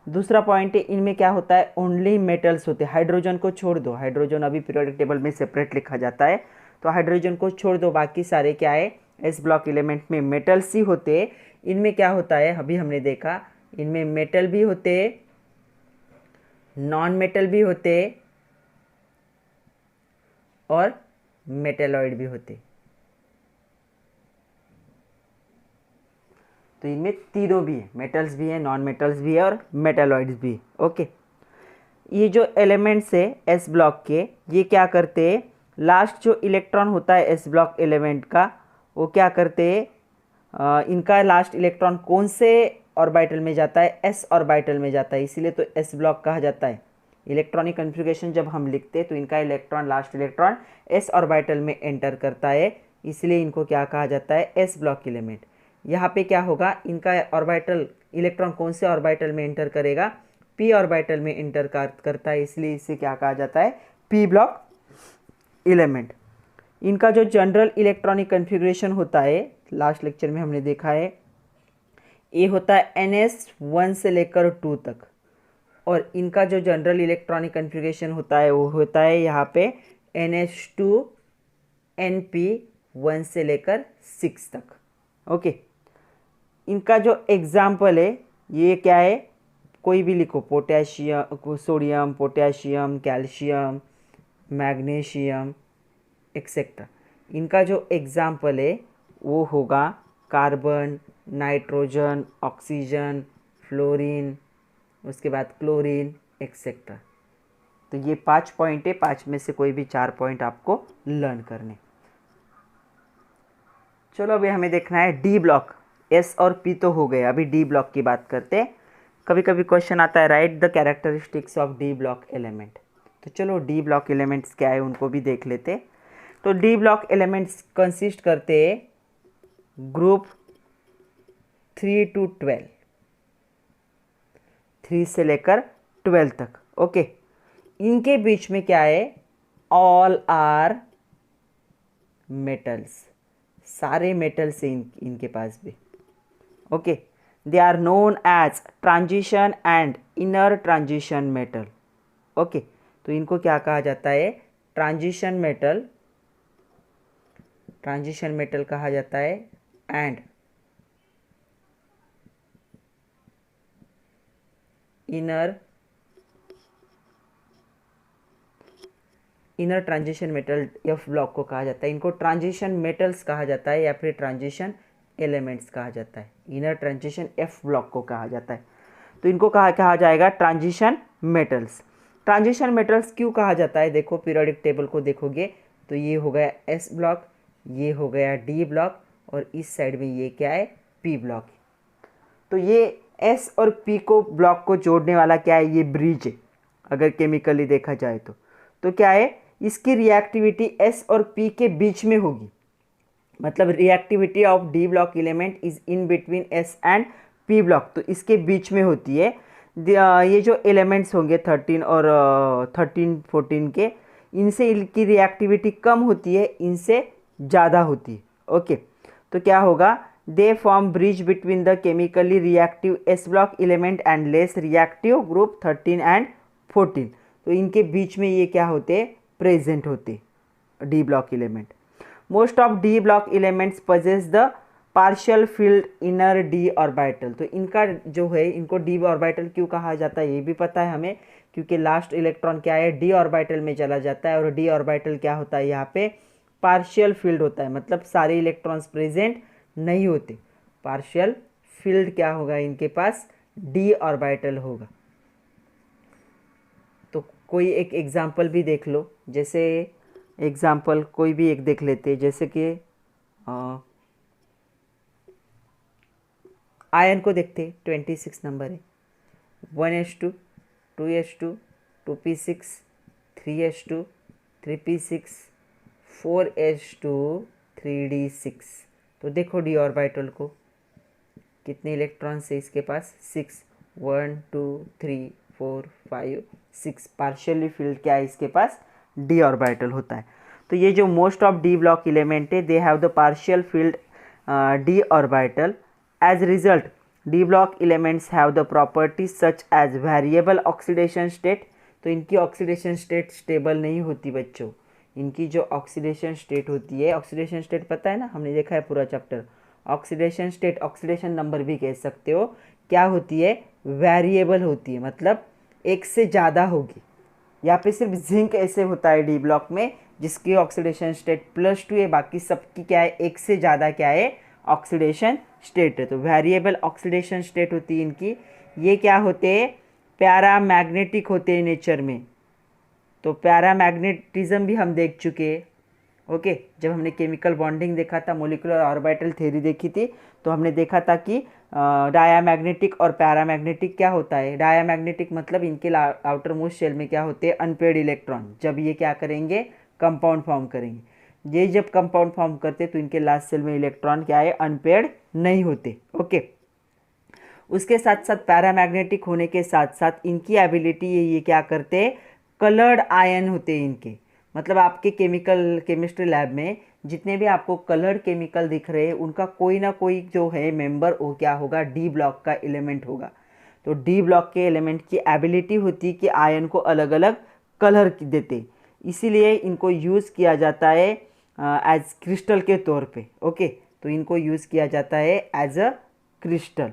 दूसरा पॉइंट है, इनमें क्या होता है, ओनली मेटल्स होते हैं। हाइड्रोजन को छोड़ दो, हाइड्रोजन अभी पीरियोडिक टेबल में सेपरेट लिखा जाता है, तो हाइड्रोजन को छोड़ दो, बाकी सारे क्या है, एस ब्लॉक एलिमेंट में मेटल्स ही होते हैं। इनमें क्या होता है, अभी हमने देखा, इनमें मेटल भी होते, नॉन मेटल भी होते और मेटेलॉइड भी होते। तो इनमें तीनों भी है, मेटल्स भी है, नॉन मेटल्स भी है और मेटेलॉइड्स भी है। ओके, ये जो एलिमेंट्स है एस ब्लॉक के, ये क्या करते हैं, लास्ट जो इलेक्ट्रॉन होता है एस ब्लॉक एलिमेंट का, वो क्या करते हैं, इनका लास्ट इलेक्ट्रॉन कौन से ऑर्बिटल में जाता है, एस ऑर्बिटल में जाता है, इसीलिए तो एस ब्लॉक कहा जाता है। इलेक्ट्रॉनिक कन्फिग्रेशन जब हम लिखते हैं तो इनका electron, last electron S orbital में एंटर करता है, इसलिए इनको क्या कहा जाता है, एस ब्लॉक एलिमेंट। यहाँ पे क्या होगा, इनका ऑर्बिटल, इलेक्ट्रॉन कौन से ऑर्बिटल में एंटर करेगा, पी ऑर्बिटल में एंटर करता है, इसलिए इसे क्या कहा जाता है, पी ब्लॉक एलिमेंट। इनका जो जनरल इलेक्ट्रॉनिक कन्फिग्रेशन होता है, लास्ट लेक्चर में हमने देखा है, ये होता है NS1 से लेकर 2 तक। और इनका जो जनरल इलेक्ट्रॉनिक कन्फिग्रेशन होता है वो होता है यहाँ पे NH2 NP1 से लेकर 6 तक। ओके, इनका जो एग्जाम्पल है ये क्या है, कोई भी लिखो, potassium, sodium, potassium, calcium, magnesium etcetera. इनका जो एग्जाम्पल है वो होगा कार्बन, नाइट्रोजन, ऑक्सीजन, फ्लोरीन, उसके बाद क्लोरीन एक्सेट्रा। तो ये 5 पॉइंट है, 5 में से कोई भी 4 पॉइंट आपको लर्न करने। चलो अभी हमें देखना है डी ब्लॉक। एस और पी तो हो गए, अभी डी ब्लॉक की बात करते हैं। कभी कभी क्वेश्चन आता है, right the characteristics of D block element. तो चलो डी ब्लॉक एलिमेंट्स क्या है उनको भी देख लेते। तो डी ब्लॉक एलिमेंट्स कंसिस्ट करते हैं ग्रुप 3 to 12, 3 से लेकर 12 तक। ओके, इनके बीच में क्या है, ऑल आर मेटल्स, सारे मेटल्स हैं इनके पास भी। Okay, they are known as transition and inner transition metal. Okay, तो इनको क्या कहा जाता है, ट्रांजिशन मेटल, ट्रांजिशन मेटल कहा जाता है, and inner transition metal F block को कहा जाता है। इनको ट्रांजिशन मेटल्स कहा जाता है या फिर ट्रांजिशन एलिमेंट्स कहा जाता है। इनर ट्रांजिशन एफ ब्लॉक को कहा जाता है, तो इनको कहा जाएगा ट्रांजिशन मेटल्स। ट्रांजिशन मेटल्स क्यों कहा जाता है, देखो पीरियोडिक टेबल को देखोगे तो ये हो गया एस ब्लॉक, ये हो गया डी ब्लॉक और इस साइड में ये क्या है, पी ब्लॉक। तो ये एस और पी को ब्लॉक को जोड़ने वाला क्या है, ये ब्रिज है अगर केमिकली देखा जाए तो क्या है, इसकी रिएक्टिविटी एस और पी के बीच में होगी। मतलब reactivity of D block element is in between S and P block, तो इसके बीच में होती है। ये जो एलिमेंट्स होंगे 13 और 13 14 के, इनसे इनकी रिएक्टिविटी कम होती है, इनसे ज़्यादा होती है। ओके, तो क्या होगा, they form bridge between the chemically reactive S block element and less reactive group 13 and 14। तो इनके बीच में ये क्या होते, प्रेजेंट होते D block element. Most of D block elements possess the partial field inner D orbital. तो इनका जो है, इनको डी ऑर्बिटल क्यों कहा जाता है ये भी पता है हमें, क्योंकि लास्ट इलेक्ट्रॉन क्या है, डी ऑर्बिटल में चला जाता है, और डी ऑर्बिटल क्या होता है, यहाँ पे पार्शियल फील्ड होता है, मतलब सारे इलेक्ट्रॉन्स प्रेजेंट नहीं होते। पार्शियल फील्ड क्या होगा, इनके पास डी ऑर्बिटल होगा। तो कोई एक एग्जाम्पल भी देख लो, जैसे एग्जाम्पल कोई भी एक देख लेते, जैसे कि आयन को देखते, 26 नंबर है, 1s2 2s2 2p6 3s2 3p6 4s2 3d6। तो देखो डी ऑर्बिटल को, कितने इलेक्ट्रॉन्स है इसके पास, 6, 1 2 3 4 5 6। पार्शियली फील्ड क्या है इसके पास, डी ऑर्बिटल होता है। तो ये जो most of D block element है, they have the partial filled D orbital. As result D block elements have the properties such as variable oxidation state. तो इनकी ऑक्सीडेशन स्टेट स्टेबल नहीं होती बच्चों, इनकी जो ऑक्सीडेशन स्टेट होती है, ऑक्सीडेशन स्टेट पता है ना, हमने देखा है पूरा chapter. Oxidation state, oxidation number भी कह सकते हो, क्या होती है, वेरिएबल होती है, मतलब एक से ज़्यादा होगी। यहाँ पे सिर्फ जिंक ऐसे होता है डी ब्लॉक में जिसकी ऑक्सीडेशन स्टेट +2 है, बाकी सबकी क्या है, एक से ज़्यादा क्या है, ऑक्सीडेशन स्टेट है। तो वेरिएबल ऑक्सीडेशन स्टेट होती है इनकी। ये क्या होते हैं, पैरामैग्नेटिक होते हैं नेचर में। तो पैरामैग्नेटिज्म भी हम देख चुके हैं। ओके, जब हमने केमिकल बॉन्डिंग देखा था, मोलिकुलर ऑर्बिटल थ्योरी देखी थी, तो हमने देखा था कि डायामैग्नेटिक और पैरामैग्नेटिक क्या होता है। डायामैग्नेटिक मतलब इनके आउटर मोस्ट शेल में क्या होते हैं, अनपेयर्ड इलेक्ट्रॉन। जब ये क्या करेंगे, कंपाउंड फॉर्म करेंगे, ये जब कंपाउंड फॉर्म करते तो इनके लास्ट सेल में इलेक्ट्रॉन क्या है, अनपेयर्ड नहीं होते। ओके, उसके साथ साथ पैरामैग्नेटिक होने के साथ साथ इनकी एबिलिटी ये क्या करते हैं, कलर्ड आयन होते हैं इनके। मतलब आपके केमिस्ट्री लैब में जितने भी आपको कलर्ड केमिकल दिख रहे हैं, उनका कोई ना कोई जो है मेंबर, वो क्या होगा, डी ब्लॉक का एलिमेंट होगा। तो डी ब्लॉक के एलिमेंट की एबिलिटी होती है कि आयन को अलग अलग कलर देते, इसीलिए इनको यूज़ किया जाता है एज क्रिस्टल के तौर पे। ओके, तो इनको यूज़ किया जाता है एज अ क्रिस्टल।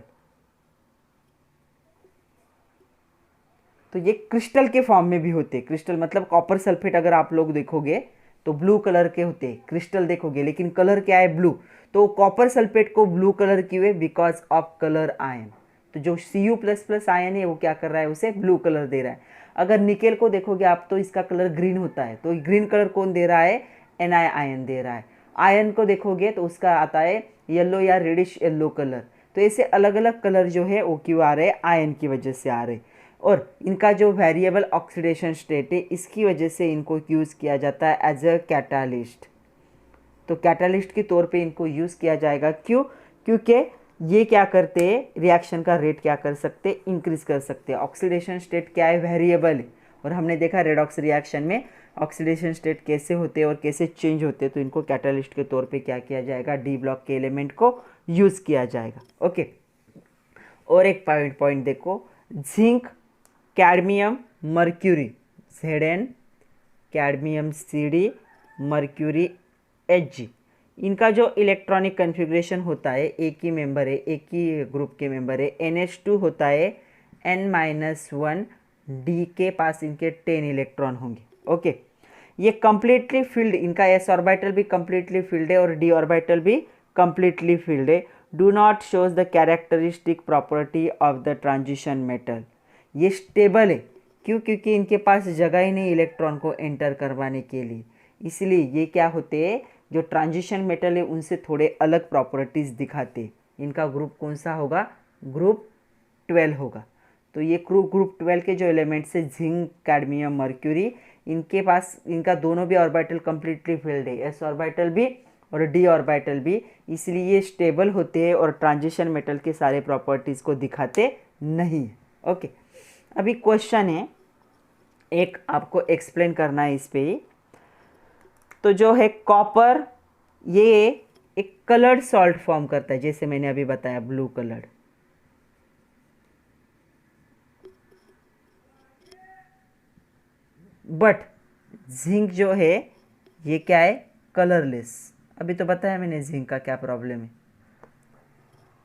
तो ये क्रिस्टल के फॉर्म में भी होते हैं। क्रिस्टल मतलब कॉपर सल्फेट अगर आप लोग देखोगे तो ब्लू कलर के होते हैं, क्रिस्टल देखोगे लेकिन कलर क्या है, ब्लू। तो कॉपर सल्फेट को ब्लू कलर क्यों है, बिकॉज ऑफ कलर आयन। तो जो Cu++ आयन है वो क्या कर रहा है, उसे ब्लू कलर दे रहा है। अगर निकेल को देखोगे आप तो इसका कलर ग्रीन होता है, तो ग्रीन कलर कौन दे रहा है, Na आयन दे रहा है। आयन को देखोगे तो उसका आता है येलो या रेडिश येलो कलर। तो ऐसे अलग अलग कलर जो है वो क्यों आ रहे हैं, आयन की वजह से आ रहे हैं। और इनका जो वेरिएबल ऑक्सीडेशन स्टेट है, इसकी वजह से इनको यूज़ किया जाता है एज अ कैटालिस्ट। तो कैटालिस्ट के तौर पे इनको यूज़ किया जाएगा, क्यों, क्योंकि ये क्या करते हैं, रिएक्शन का रेट क्या कर सकते हैं, इंक्रीज कर सकते हैं। ऑक्सीडेशन स्टेट क्या है, वेरिएबल है। और हमने देखा रेडॉक्स रिएक्शन में ऑक्सीडेशन स्टेट कैसे होते हैं और कैसे चेंज होते हैं। तो इनको कैटालिस्ट के तौर पे क्या किया जाएगा, डी ब्लॉक के एलिमेंट को यूज़ किया जाएगा। ओके, और एक पॉइंट देखो, zinc, cadmium, mercury, Zn, cadmium Cd, mercury Hg, इनका जो इलेक्ट्रॉनिक कन्फिग्रेशन होता है, एक ही मेंबर है, एक ही ग्रुप के मेंबर है। NH2 होता है N-1, D के पास इनके 10 इलेक्ट्रॉन होंगे। ओके, ये कंप्लीटली फील्ड, इनका s ऑर्बिटल भी कंप्लीटली फील्ड है और d ऑर्बिटल भी कंप्लीटली फील्ड है। Do not shows the characteristic property of the transition metal. ये स्टेबल है, क्यों, क्योंकि इनके पास जगह ही नहीं इलेक्ट्रॉन को एंटर करवाने के लिए। इसलिए ये क्या होते हैं, जो ट्रांजिशन मेटल है उनसे थोड़े अलग प्रॉपर्टीज़ दिखाते। इनका ग्रुप कौन सा होगा, ग्रुप 12 होगा। तो ये ग्रुप 12 के जो एलिमेंट्स है, जिंक, कैडमियम, मर्क्यूरी, इनके पास इनका दोनों भी ऑर्बिटल कंप्लीटली फील्ड है, s ऑर्बिटल भी और d ऑर्बिटल भी। इसलिए ये स्टेबल होते हैं और ट्रांजिशन मेटल के सारे प्रॉपर्टीज़ को दिखाते नहीं। ओके, अभी क्वेश्चन है, एक आपको एक्सप्लेन करना है इस पे ही। तो जो है कॉपर, ये एक कलर्ड सॉल्ट फॉर्म करता है, जैसे मैंने अभी बताया ब्लू कलर्ड। बट जिंक जो है ये क्या है, कलरलेस। अभी तो बताया मैंने जिंक का क्या प्रॉब्लम है।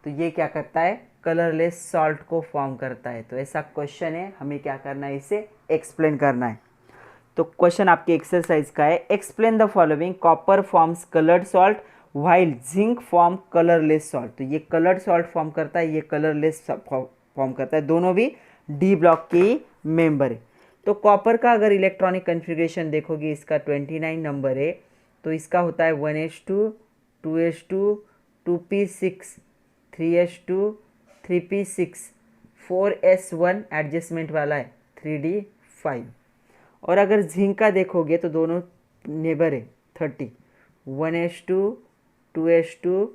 तो ये क्या करता है, कलरलेस सॉल्ट को फॉर्म करता है। तो ऐसा क्वेश्चन है, हमें क्या करना है, इसे एक्सप्लेन करना है। तो क्वेश्चन आपके एक्सरसाइज का है, explain the following, copper forms coloured salt while zinc form colourless salt. तो ये कलर्ड सॉल्ट फॉर्म करता है, ये कलरलेस फॉर्म करता है, दोनों भी डी ब्लॉक की मेंबर है। तो कॉपर का अगर इलेक्ट्रॉनिक कन्फिग्रेशन देखोगे, इसका 29 नंबर है। तो इसका होता है 1s2 2s2 2p6 3s2 3p6 4s1 adjustment वाला है 3d5। और अगर जिंक का देखोगे तो दोनों नेबर है 30, 1s2 2s2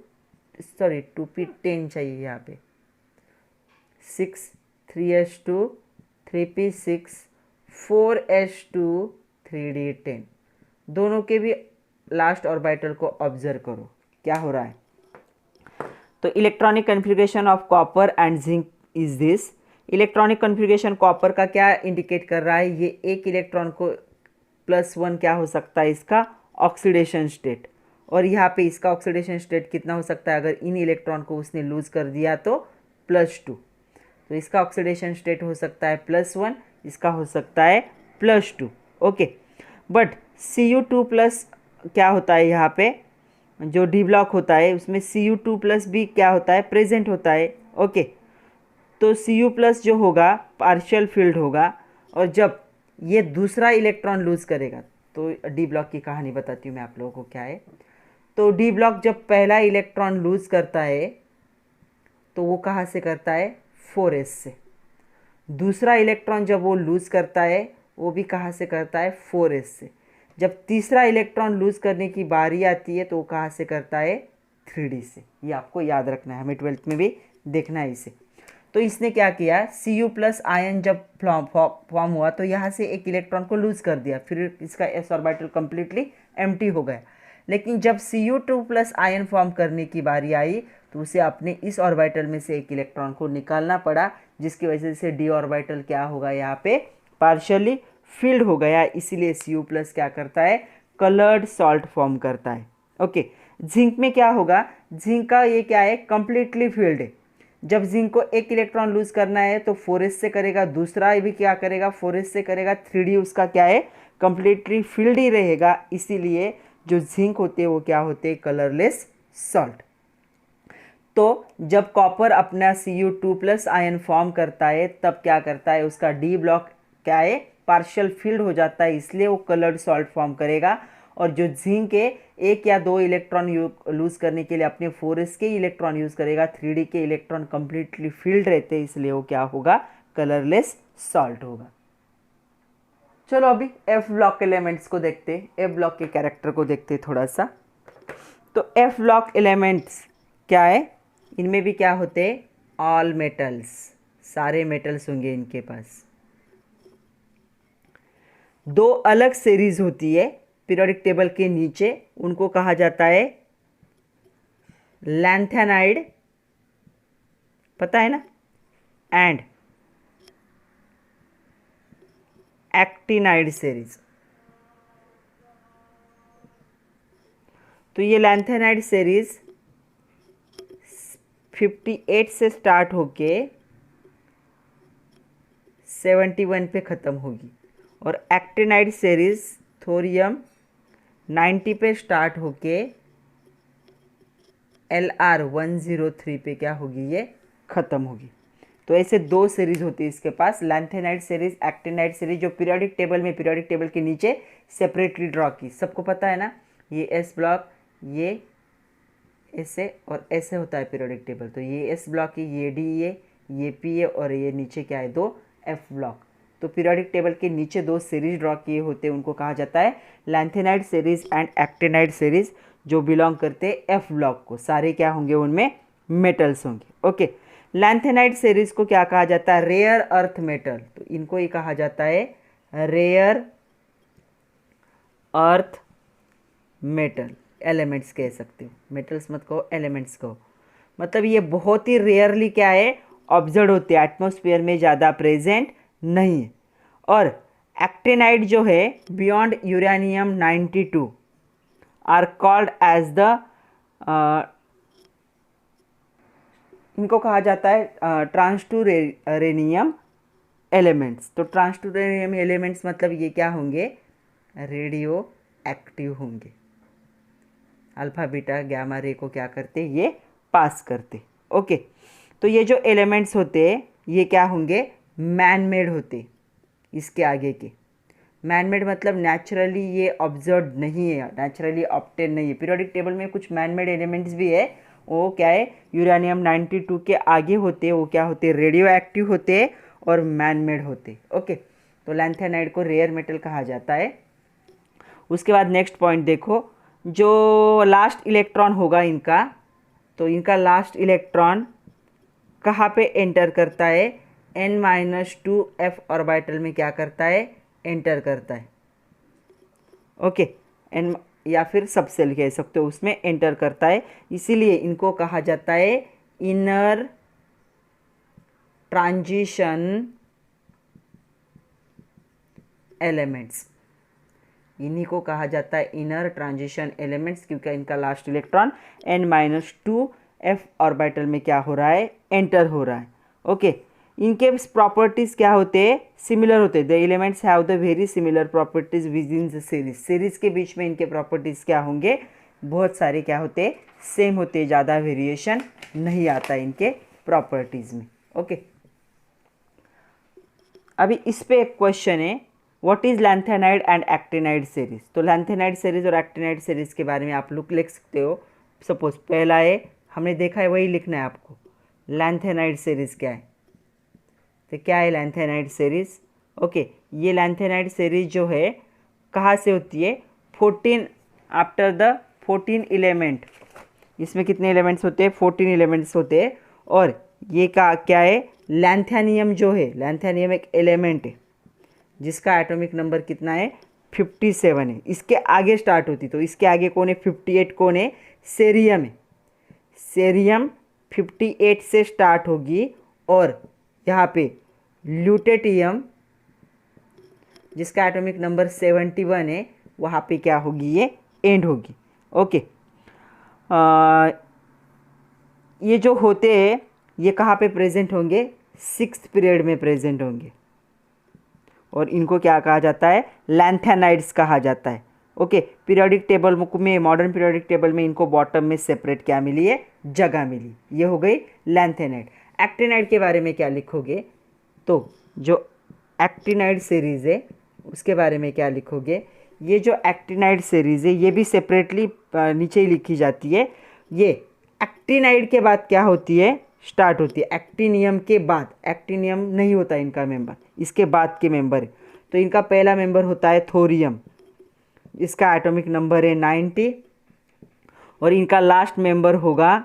सॉरी 2p10 चाहिए यहाँ पे 6 3s2 3p6 4s2 3d10। दोनों के भी लास्ट ऑर्बिटल को ऑब्जर्व करो क्या हो रहा है। तो electronic configuration of copper and zinc is this. Electronic configuration copper का क्या इंडिकेट कर रहा है, ये एक इलेक्ट्रॉन को +1 क्या हो सकता है, इसका ऑक्सीडेशन स्टेट। और यहाँ पे इसका ऑक्सीडेशन स्टेट कितना हो सकता है, अगर इन इलेक्ट्रॉन को उसने लूज कर दिया तो +2। तो इसका ऑक्सीडेशन स्टेट हो सकता है +1, इसका हो सकता है +2। ओके, बट Cu2+ क्या होता है, यहाँ पे जो डी ब्लॉक होता है उसमें Cu2+ भी क्या होता है, प्रेजेंट होता है। ओके, तो Cu+ जो होगा पार्शियल फील्ड होगा, और जब ये दूसरा इलेक्ट्रॉन लूज करेगा, तो डी ब्लॉक की कहानी बताती हूँ मैं आप लोगों को क्या है। तो डी ब्लॉक जब पहला इलेक्ट्रॉन लूज करता है तो वो कहाँ से करता है, 4s से। दूसरा इलेक्ट्रॉन जब वो लूज करता है वो भी कहाँ से करता है, 4s से। जब तीसरा इलेक्ट्रॉन लूज करने की बारी आती है तो वो कहाँ से करता है, 3d से। ये आपको याद रखना है, हमें 12th में भी देखना है इसे। तो इसने क्या किया, Cu+ आयन जब फॉर्म हुआ तो यहाँ से एक इलेक्ट्रॉन को लूज कर दिया, फिर इसका s ऑर्बिटल कंप्लीटली एम्प्टी हो गया। लेकिन जब Cu2+ आयन फॉर्म करने की बारी आई तो उसे अपने इस ऑर्बिटल में से एक इलेक्ट्रॉन को निकालना पड़ा, जिसकी वजह से डी ऑर्बिटल क्या होगा, यहाँ पे पार्शियली फील्ड हो गया। इसीलिए Cu+ क्या करता है, कलर्ड सॉल्ट फॉर्म करता है। ओके, जिंक में क्या होगा, जिंक का ये क्या है, कंप्लीटली फील्ड है। जब जिंक को एक इलेक्ट्रॉन लूज करना है तो 4s से करेगा, दूसरा भी क्या करेगा, 4s से करेगा, 3d उसका क्या है, कंप्लीटली फील्ड ही रहेगा। इसीलिए जो जिंक होते हैं वो क्या होते हैं, कलरलेस सॉल्ट। तो जब कॉपर अपना Cu2+ आयन फॉर्म करता है तब क्या करता है, उसका डी ब्लॉक क्या है, पार्शियल फील्ड हो जाता है, इसलिए वो कलर्ड सॉल्ट फॉर्म करेगा। और जो जिंक है एक या दो इलेक्ट्रॉन लूज करने के लिए अपने 4s के इलेक्ट्रॉन यूज करेगा, 3d के इलेक्ट्रॉन कंप्लीटली फील्ड रहते हैं, इसलिए वो क्या होगा, कलरलेस सॉल्ट होगा। चलो अभी एफ ब्लॉक एलिमेंट्स को देखते हैं, एफ ब्लॉक के कैरेक्टर को देखते हैं थोड़ा सा। तो एफ ब्लॉक एलिमेंट्स क्या है, इनमें भी क्या होते हैं, ऑल मेटल्स, सारे मेटल्स होंगे इनके पास। दो अलग सीरीज होती है पीरियोडिक टेबल के नीचे, उनको कहा जाता है लैंथेनाइड, पता है ना, एंड एक्टिनाइड सीरीज। तो ये लैंथेनाइड सीरीज 58 से स्टार्ट होके 71 पे ख़त्म होगी, और एक्टिनाइड सीरीज थोरियम 90 पे स्टार्ट होके LR 103 पे क्या होगी, ये ख़त्म होगी। तो ऐसे दो सीरीज होती है इसके पास, लैंथेनाइड सीरीज, एक्टिनाइड सीरीज, जो पीरियोडिक टेबल में पीरियोडिक टेबल के नीचे सेपरेटली ड्रॉ की, सबको पता है ना। ये एस ब्लॉक, ये ऐसे और ऐसे होता है पीरियोडिक टेबल। तो ये एस ब्लॉक है, ये डी ए, ये पी ए, और ये नीचे क्या है, दो एफ ब्लॉक। तो पीरियोडिक टेबल के नीचे दो सीरीज ड्रॉ किए होते हैं, उनको कहा जाता है lanthanide series and actinide series, जो बिलोंग करते हैं एफ ब्लॉक को। सारे क्या होंगे, उनमें मेटल्स होंगे। ओके, लैंथेनाइड सीरीज को क्या कहा जाता है, रेयर अर्थ मेटल। तो इनको ही कहा जाता है रेयर अर्थ मेटल एलिमेंट्स कह सकते हो, मेटल्स मत कहो, एलिमेंट्स कहो। मतलब ये बहुत ही रेयरली क्या है, ऑब्जर्व होते हैं, एटमॉस्फेयर में ज़्यादा प्रेजेंट नहीं है। और एक्टिनाइड जो है beyond uranium 92 are called as the, इनको कहा जाता है ट्रांसटूरेनियम एलिमेंट्स। तो ट्रांसटूरेनियम एलिमेंट्स मतलब ये क्या होंगे, रेडियो एक्टिव होंगे। अल्फा बीटा गामा रे को क्या करते, ये पास करते। ओके, तो ये जो एलिमेंट्स होते हैं ये क्या होंगे, मैन मेड होते। इसके आगे के मैन मेड मतलब नेचुरली ये ऑब्जर्व नहीं है, नेचुरली ऑब्टेन नहीं है। पीरियोडिक टेबल में कुछ मैन मेड एलिमेंट्स भी है, वो क्या है, यूरेनियम 92 के आगे होते, वो क्या होते, रेडियो एक्टिव होते और मैन मेड होते। ओके, तो लैंथेनाइड को रेयर मेटल कहा जाता है। उसके बाद नेक्स्ट पॉइंट देखो, जो लास्ट इलेक्ट्रॉन होगा इनका, तो इनका लास्ट इलेक्ट्रॉन कहाँ पे एंटर करता है, n-2 f ऑर्बिटल में क्या करता है, एंटर करता है। ओके, एन या फिर सबसेल कह सकते हो, उसमें एंटर करता है, इसीलिए इनको कहा जाता है इनर ट्रांजिशन एलिमेंट्स। इन्हीं को कहा जाता है इनर ट्रांजिशन एलिमेंट्स, क्योंकि इनका last electron n-2 f orbital में क्या हो रहा है, एंटर हो रहा है। ओके, इनके प्रॉपर्टीज क्या होते हैं, सिमिलर होते हैं। The elements have the very similar properties with in the series. Series के बीच में इनके प्रॉपर्टीज क्या होंगे, बहुत सारे क्या होते हैं, सेम होते हैं, ज़्यादा वेरिएशन नहीं आता इनके प्रॉपर्टीज में। ओके, अभी इस पे एक क्वेश्चन है, what is lanthanide and actinide series. तो लैंथेनाइड सीरीज और एक्टिनाइड सीरीज के बारे में आप लोग लिख सकते हो। सपोज पहला है, हमने देखा है वही लिखना है आपको। लैंथेनाइड सीरीज क्या है, तो क्या है लैंथेनाइड सीरीज। ओके, ये लैंथेनाइड सीरीज जो है कहाँ से होती है, 14 आफ्टर द 14 एलिमेंट। इसमें कितने एलिमेंट्स होते हैं, 14 एलिमेंट्स होते हैं। और ये का क्या है, लैंथेनियम जो है, लैंथेनियम एक एलिमेंट है जिसका एटॉमिक नंबर कितना है, 57 है। इसके आगे स्टार्ट होती, तो इसके आगे कौन है, 58 कौन है, सेरियम है। सेरियम 58 से स्टार्ट होगी और यहाँ पे ल्यूटेटियम जिसका एटॉमिक नंबर 71 है, वहाँ पे क्या होगी, ये एंड होगी। ओके, ये जो होते हैं ये कहाँ पे प्रेजेंट होंगे, 6th पीरियड में प्रेजेंट होंगे और इनको क्या कहा जाता है, लैंथेनाइड्स कहा जाता है। ओके, पीरियोडिक टेबल में, मॉडर्न पीरियोडिक टेबल में इनको बॉटम में सेपरेट क्या मिली है, जगह मिली। ये हो गई लैंथेनाइड। एक्टिनाइड के बारे में क्या लिखोगे, तो जो एक्टिनाइड सीरीज़ है उसके बारे में क्या लिखोगे, ये जो एक्टिनाइड सीरीज़ है ये भी सेपरेटली नीचे ही लिखी जाती है। ये एक्टिनाइड के बाद क्या होती है, स्टार्ट होती है एक्टिनियम के बाद। एक्टिनियम नहीं होता इनका मेंबर, इसके बाद के मेंबर है। तो इनका पहला मेंबर होता है थोरियम, इसका एटॉमिक नंबर है 90 और इनका लास्ट मेंबर होगा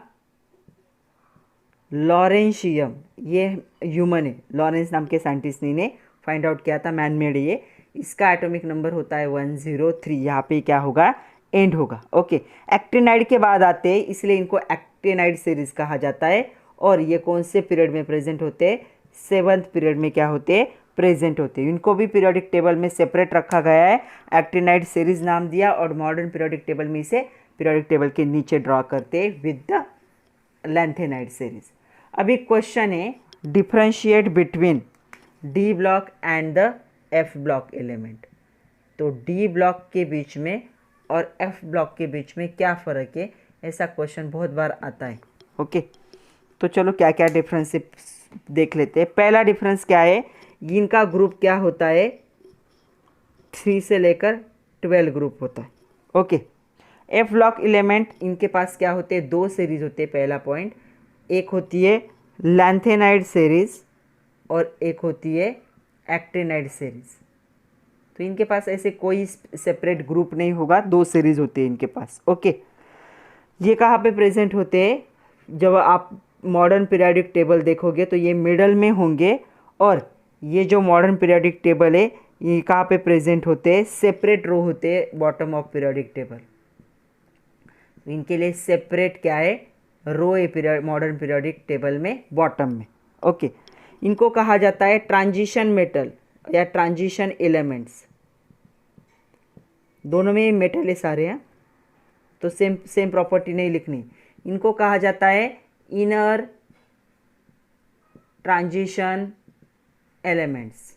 लॉरेंशियम। ये ह्यूमन है, लॉरेंस नाम के साइंटिस्ट ने फाइंड आउट किया था, मैन मेड ये। इसका एटॉमिक नंबर होता है 103। यहाँ पे क्या होगा, एंड होगा। ओके, एक्टिनाइड के बाद आते हैं, इसलिए इनको एक्टिनाइड सीरीज कहा जाता है। और ये कौन से पीरियड में प्रेजेंट होते हैं, 7th पीरियड में क्या होते हैं, प्रेजेंट होते हैं। इनको भी पीरियोडिक टेबल में सेपरेट रखा गया है, एक्टिनाइड सीरीज नाम दिया, और मॉडर्न पीरियोडिक टेबल में इसे पीरियोडिक टेबल के नीचे ड्रॉ करते हैं विद द लैंथेनाइड सीरीज। अभी क्वेश्चन है, differentiate between D block and the F block element. तो डी ब्लॉक के बीच में और एफ ब्लॉक के बीच में क्या फ़र्क है, ऐसा क्वेश्चन बहुत बार आता है। ओके, तो चलो क्या क्या डिफरेंस देख लेते हैं। पहला डिफरेंस क्या है, इनका ग्रुप क्या होता है, 3 से लेकर 12 ग्रुप होता है। ओके, एफ ब्लॉक एलिमेंट इनके पास क्या होते हैं, 2 सीरीज होते हैं। पहला पॉइंट, एक होती है लैंथेनाइड सीरीज और एक होती है एक्टिनाइड सीरीज। तो इनके पास ऐसे कोई सेपरेट ग्रुप नहीं होगा, 2 सीरीज होते हैं इनके पास। ओके, ये कहाँ पे प्रेजेंट होते हैं, जब आप मॉडर्न पीरियोडिक टेबल देखोगे तो ये मिडल में होंगे। और ये जो मॉडर्न पीरियोडिक टेबल है ये कहाँ पे प्रेजेंट होते हैं, सेपरेट रो होते हैं बॉटम ऑफ पीरियोडिक टेबल। इनके लिए सेपरेट क्या है, रो है मॉडर्न पीरियोडिक टेबल में बॉटम में। ओके, इनको कहा जाता है ट्रांजिशन मेटल या ट्रांजिशन एलिमेंट्स। दोनों में मेटल है सारे हैं, तो सेम सेम प्रॉपर्टी नहीं लिखनी। इनको कहा जाता है इनर ट्रांजिशन एलिमेंट्स।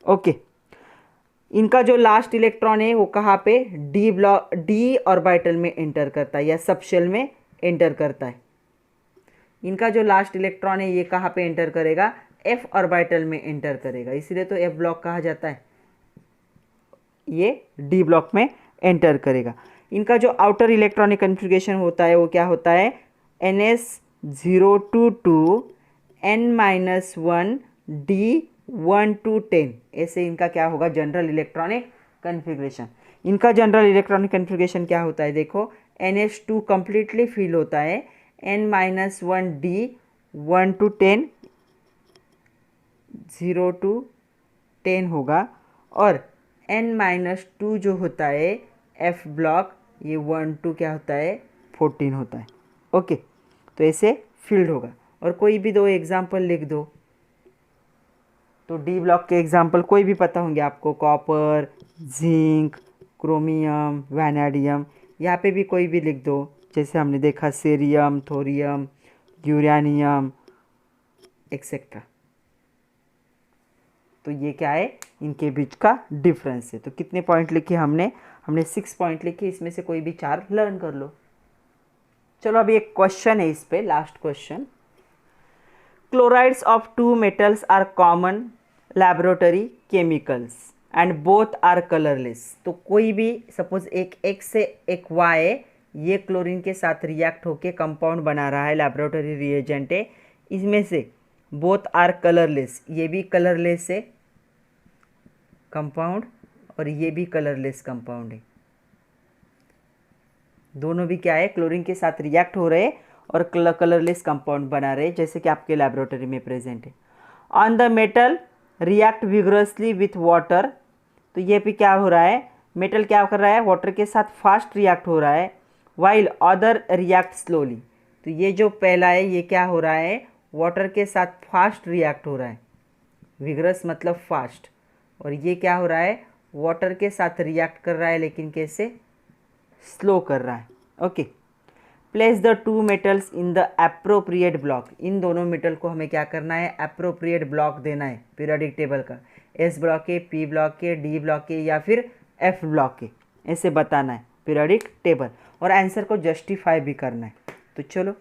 ओके, इनका जो लास्ट इलेक्ट्रॉन है वो कहाँ पे, डी ऑर्बिटल में एंटर करता है या सबशेल में एंटर करता है। इनका जो लास्ट इलेक्ट्रॉन है ये कहाँ पे एंटर करेगा, एफ ऑर्बिटल में एंटर करेगा, इसलिए तो एफ ब्लॉक कहा जाता है। ये डी ब्लॉक में एंटर करेगा। इनका जो आउटर इलेक्ट्रॉनिक कन्फिग्रेशन होता है वो क्या होता है, NS022 N-1 D1 to 10। ऐसे इनका क्या होगा, जनरल इलेक्ट्रॉनिक कन्फिग्रेशन। इनका जनरल इलेक्ट्रॉनिक कन्फिग्रेशन क्या होता है, देखो NH2 कंप्लीटली फिल होता है, N-1 D1 to 10 0 to 10 होगा, और N-2 जो होता है F ब्लॉक, ये 1 to क्या होता है 14 होता है। ओके, तो ऐसे फील्ड होगा। और कोई भी दो एग्जाम्पल लिख दो, तो डी ब्लॉक के एग्जाम्पल कोई भी पता होंगे आपको, कॉपर, जिंक, क्रोमियम, वैनेडियम। यहाँ पे भी कोई भी लिख दो, जैसे हमने देखा सीरियम, थोरियम, यूरेनियम एक्सेट्रा। तो ये क्या है, इनके बीच का डिफरेंस है। तो कितने पॉइंट लिखे हमने 6 पॉइंट लिखे, इसमें से कोई भी 4 लर्न कर लो। चलो अभी एक क्वेश्चन है इस पे, last question. Chlorides of 2 metals are common laboratory chemicals and both are colourless. तो कोई भी सपोज एक X से एक Y है, ये क्लोरीन के साथ रिएक्ट होके कंपाउंड बना रहा है, लैबोरेटरी रिएजेंट है, इसमें से बोथ आर कलरलेस, ये भी कलरलेस है कंपाउंड और ये भी कलरलेस कंपाउंड है। दोनों भी क्या है, क्लोरीन के साथ रिएक्ट हो रहे हैं और कलरलेस कंपाउंड बना रहे हैं, जैसे कि आपके लैबोरेटरी में प्रेजेंट है। On the metal react vigorously with water. तो ये भी क्या हो रहा है, मेटल क्या कर रहा है, वाटर के साथ फास्ट रिएक्ट हो रहा है, वाइल अदर रिएक्ट स्लोली। तो ये जो पहला है ये क्या हो रहा है, वाटर के साथ फास्ट रिएक्ट हो रहा है, विगरस मतलब फास्ट, और ये क्या हो रहा है, वाटर के साथ रिएक्ट कर रहा है लेकिन कैसे, स्लो कर रहा है। Okay, place the 2 metals in the appropriate block. इन दोनों मेटल को हमें क्या करना है, एप्रोप्रिएट ब्लॉक देना है पीरियोडिक टेबल का, एस ब्लॉक के, पी ब्लॉक के, डी ब्लॉक के या फिर एफ ब्लॉक के, ऐसे बताना है पीरियोडिक टेबल, और आंसर को जस्टिफाई भी करना है। तो चलो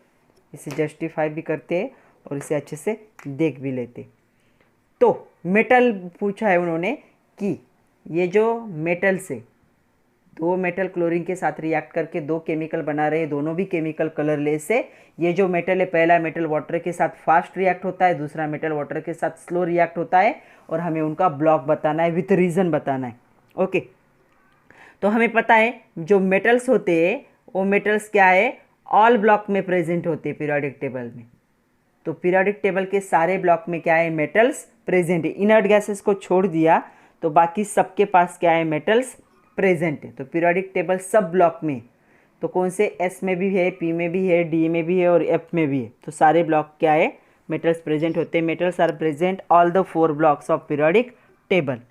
इसे जस्टिफाई भी करते हैं और इसे अच्छे से देख भी लेते। तो मेटल पूछा है उन्होंने कि ये जो मेटल से 2 मेटल क्लोरीन के साथ रिएक्ट करके 2 केमिकल बना रहे हैं, दोनों भी केमिकल कलरलेस है। ये जो मेटल है, पहला मेटल वाटर के साथ फास्ट रिएक्ट होता है, दूसरा मेटल वाटर के साथ स्लो रिएक्ट होता है, और हमें उनका ब्लॉक बताना है, विथ रीज़न बताना है। ओके, तो हमें पता है जो मेटल्स होते हैं वो मेटल्स क्या है, ऑल ब्लॉक में प्रेजेंट होते हैं पीरियोडिक टेबल में। तो पीरियोडिक टेबल के सारे ब्लॉक में क्या है, मेटल्स प्रेजेंट है। इनर्ट गैसेस को छोड़ दिया तो बाकी सबके पास क्या है, मेटल्स प्रेजेंट है। तो पीरियोडिक टेबल सब ब्लॉक में, तो कौन से, एस में भी है, पी में भी है, डी में भी है और एफ में भी है। तो सारे ब्लॉक क्या है, मेटल्स प्रेजेंट होते हैं। Metals are present all the 4 blocks of periodic table.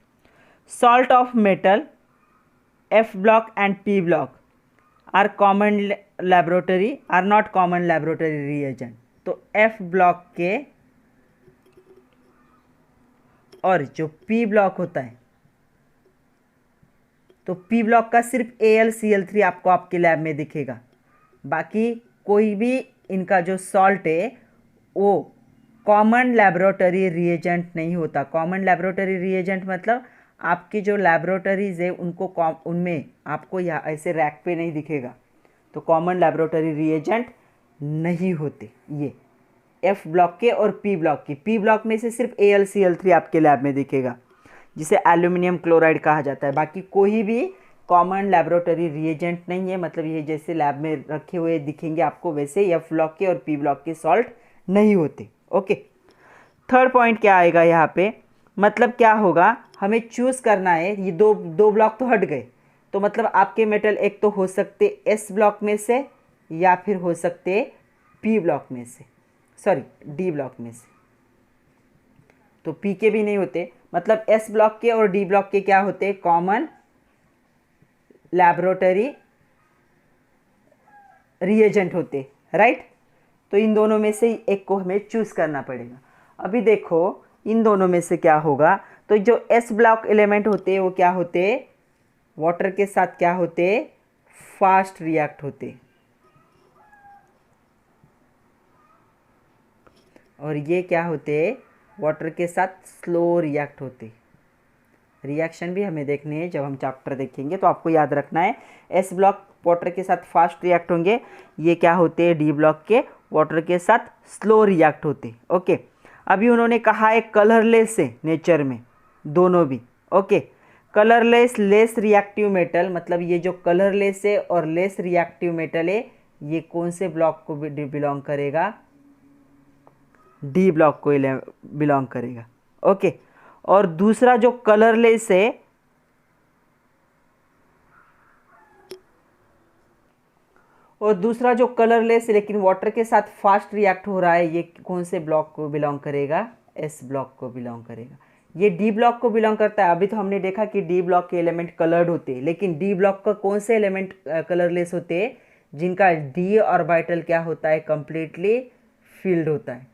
Salt of metal F block and P block are common laboratory, are not common laboratory reagent. तो एफ ब्लॉक के और जो पी ब्लॉक होता है, तो P block का सिर्फ AlCl3 आपको आपके लैब में दिखेगा, बाकी कोई भी इनका जो सॉल्ट है वो कॉमन लैबोरेटरी रिएजेंट नहीं होता। कॉमन लैबोरेटरी रिएजेंट मतलब आपकी जो लैबोरेटरीज है उनको उनमें आपको यहाँ ऐसे रैक पे नहीं दिखेगा, तो कॉमन लैबोरेटरी रिएजेंट नहीं होते ये एफ ब्लॉक के और पी ब्लॉक के। पी ब्लॉक में से सिर्फ AlCl3 आपके लैब में दिखेगा, जिसे एल्यूमिनियम क्लोराइड कहा जाता है। बाकी कोई भी कॉमन लैबोरेटरी रिएजेंट नहीं है, मतलब ये जैसे लैब में रखे हुए दिखेंगे आपको वैसे एफ ब्लॉक के और पी ब्लॉक के सॉल्ट नहीं होते। ओके, थर्ड पॉइंट क्या आएगा यहाँ पे, मतलब क्या होगा, हमें चूज़ करना है, ये दो दो ब्लॉक तो हट गए, तो मतलब आपके मेटल एक तो हो सकते एस ब्लॉक में से या फिर हो सकते पी ब्लॉक में से, सॉरी डी ब्लॉक में से। तो पी के भी नहीं होते, मतलब एस ब्लॉक के और डी ब्लॉक के क्या होते, कॉमन लैबोरेटरी रिएजेंट होते, राइट। तो इन दोनों में से एक को हमें चूज़ करना पड़ेगा। अभी देखो इन दोनों में से क्या होगा, तो जो एस ब्लॉक एलिमेंट होते वो क्या होते, वाटर के साथ क्या होते, फास्ट रिएक्ट होते, और ये क्या होते, वाटर के साथ स्लो रिएक्ट होते। रिएक्शन भी हमें देखने हैं, जब हम चैप्टर देखेंगे तो आपको याद रखना है, एस ब्लॉक वाटर के साथ फास्ट रिएक्ट होंगे, ये क्या होते हैं डी ब्लॉक के वाटर के साथ स्लो रिएक्ट होते। ओके, अभी उन्होंने कहा है कलरलेस है नेचर में दोनों भी। Okay, colourless less reactive metal, मतलब ये जो कलरलेस है और लेस रिएक्टिव मेटल है, ये कौन से ब्लॉक को बिलोंग करेगा, डी ब्लॉक को बिलोंग करेगा। ओके, और दूसरा जो कलरलेस है, और दूसरा जो कलरलेस लेकिन वाटर के साथ फास्ट रिएक्ट हो रहा है, ये कौन से ब्लॉक को बिलोंग करेगा, एस ब्लॉक को बिलोंग करेगा। ये डी ब्लॉक को बिलोंग करता है। अभी तो हमने देखा कि डी ब्लॉक के एलिमेंट कलर्ड होते हैं, लेकिन डी ब्लॉक का कौन से एलिमेंट कलरलेस होते हैं, जिनका डी ऑर्बिटल क्या होता है, कंप्लीटली फील्ड होता है।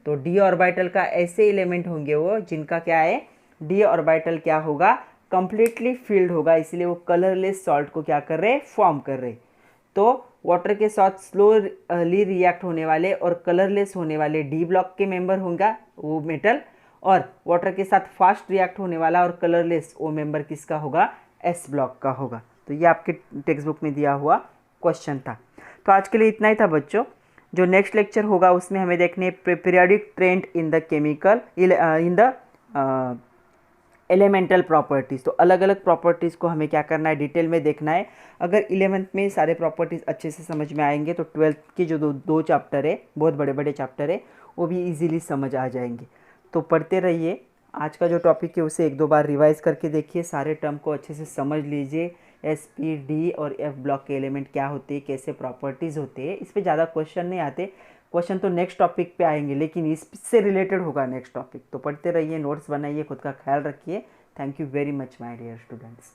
तो डी ऑर्बिटल का ऐसे एलिमेंट होंगे वो जिनका क्या है, डी ऑर्बिटल क्या होगा, कंप्लीटली फील्ड होगा, इसलिए वो कलरलेस सॉल्ट को क्या कर रहे, फॉर्म कर रहे। तो वाटर के साथ स्लोली रिएक्ट होने वाले और कलरलेस होने वाले डी ब्लॉक के मेंबर होगा वो मेटल, और वाटर के साथ फास्ट रिएक्ट होने वाला और कलरलेस वो मेंबर किसका होगा, एस ब्लॉक का होगा। तो ये आपके टेक्स्ट बुक में दिया हुआ क्वेश्चन था। तो आज के लिए इतना ही था बच्चों। जो नेक्स्ट लेक्चर होगा उसमें हमें देखने periodic trend in the chemical in the elemental properties. तो अलग अलग प्रॉपर्टीज़ को हमें क्या करना है, डिटेल में देखना है। अगर 11th में सारे प्रॉपर्टीज़ अच्छे से समझ में आएंगे तो 12th के जो दो चैप्टर है, बहुत बड़े बड़े चैप्टर है, वो भी इजीली समझ आ जाएंगे। तो पढ़ते रहिए। आज का जो टॉपिक है उसे एक दो बार रिवाइज करके देखिए, सारे टर्म को अच्छे से समझ लीजिए। एस पी डी और एफ ब्लॉक के एलिमेंट क्या होते हैं, कैसे प्रॉपर्टीज़ होते हैं, इस पर ज़्यादा क्वेश्चन नहीं आते। क्वेश्चन तो नेक्स्ट टॉपिक पे आएंगे, लेकिन इससे रिलेटेड होगा नेक्स्ट टॉपिक। तो पढ़ते रहिए, नोट्स बनाइए, खुद का ख्याल रखिए। Thank you very much my dear students.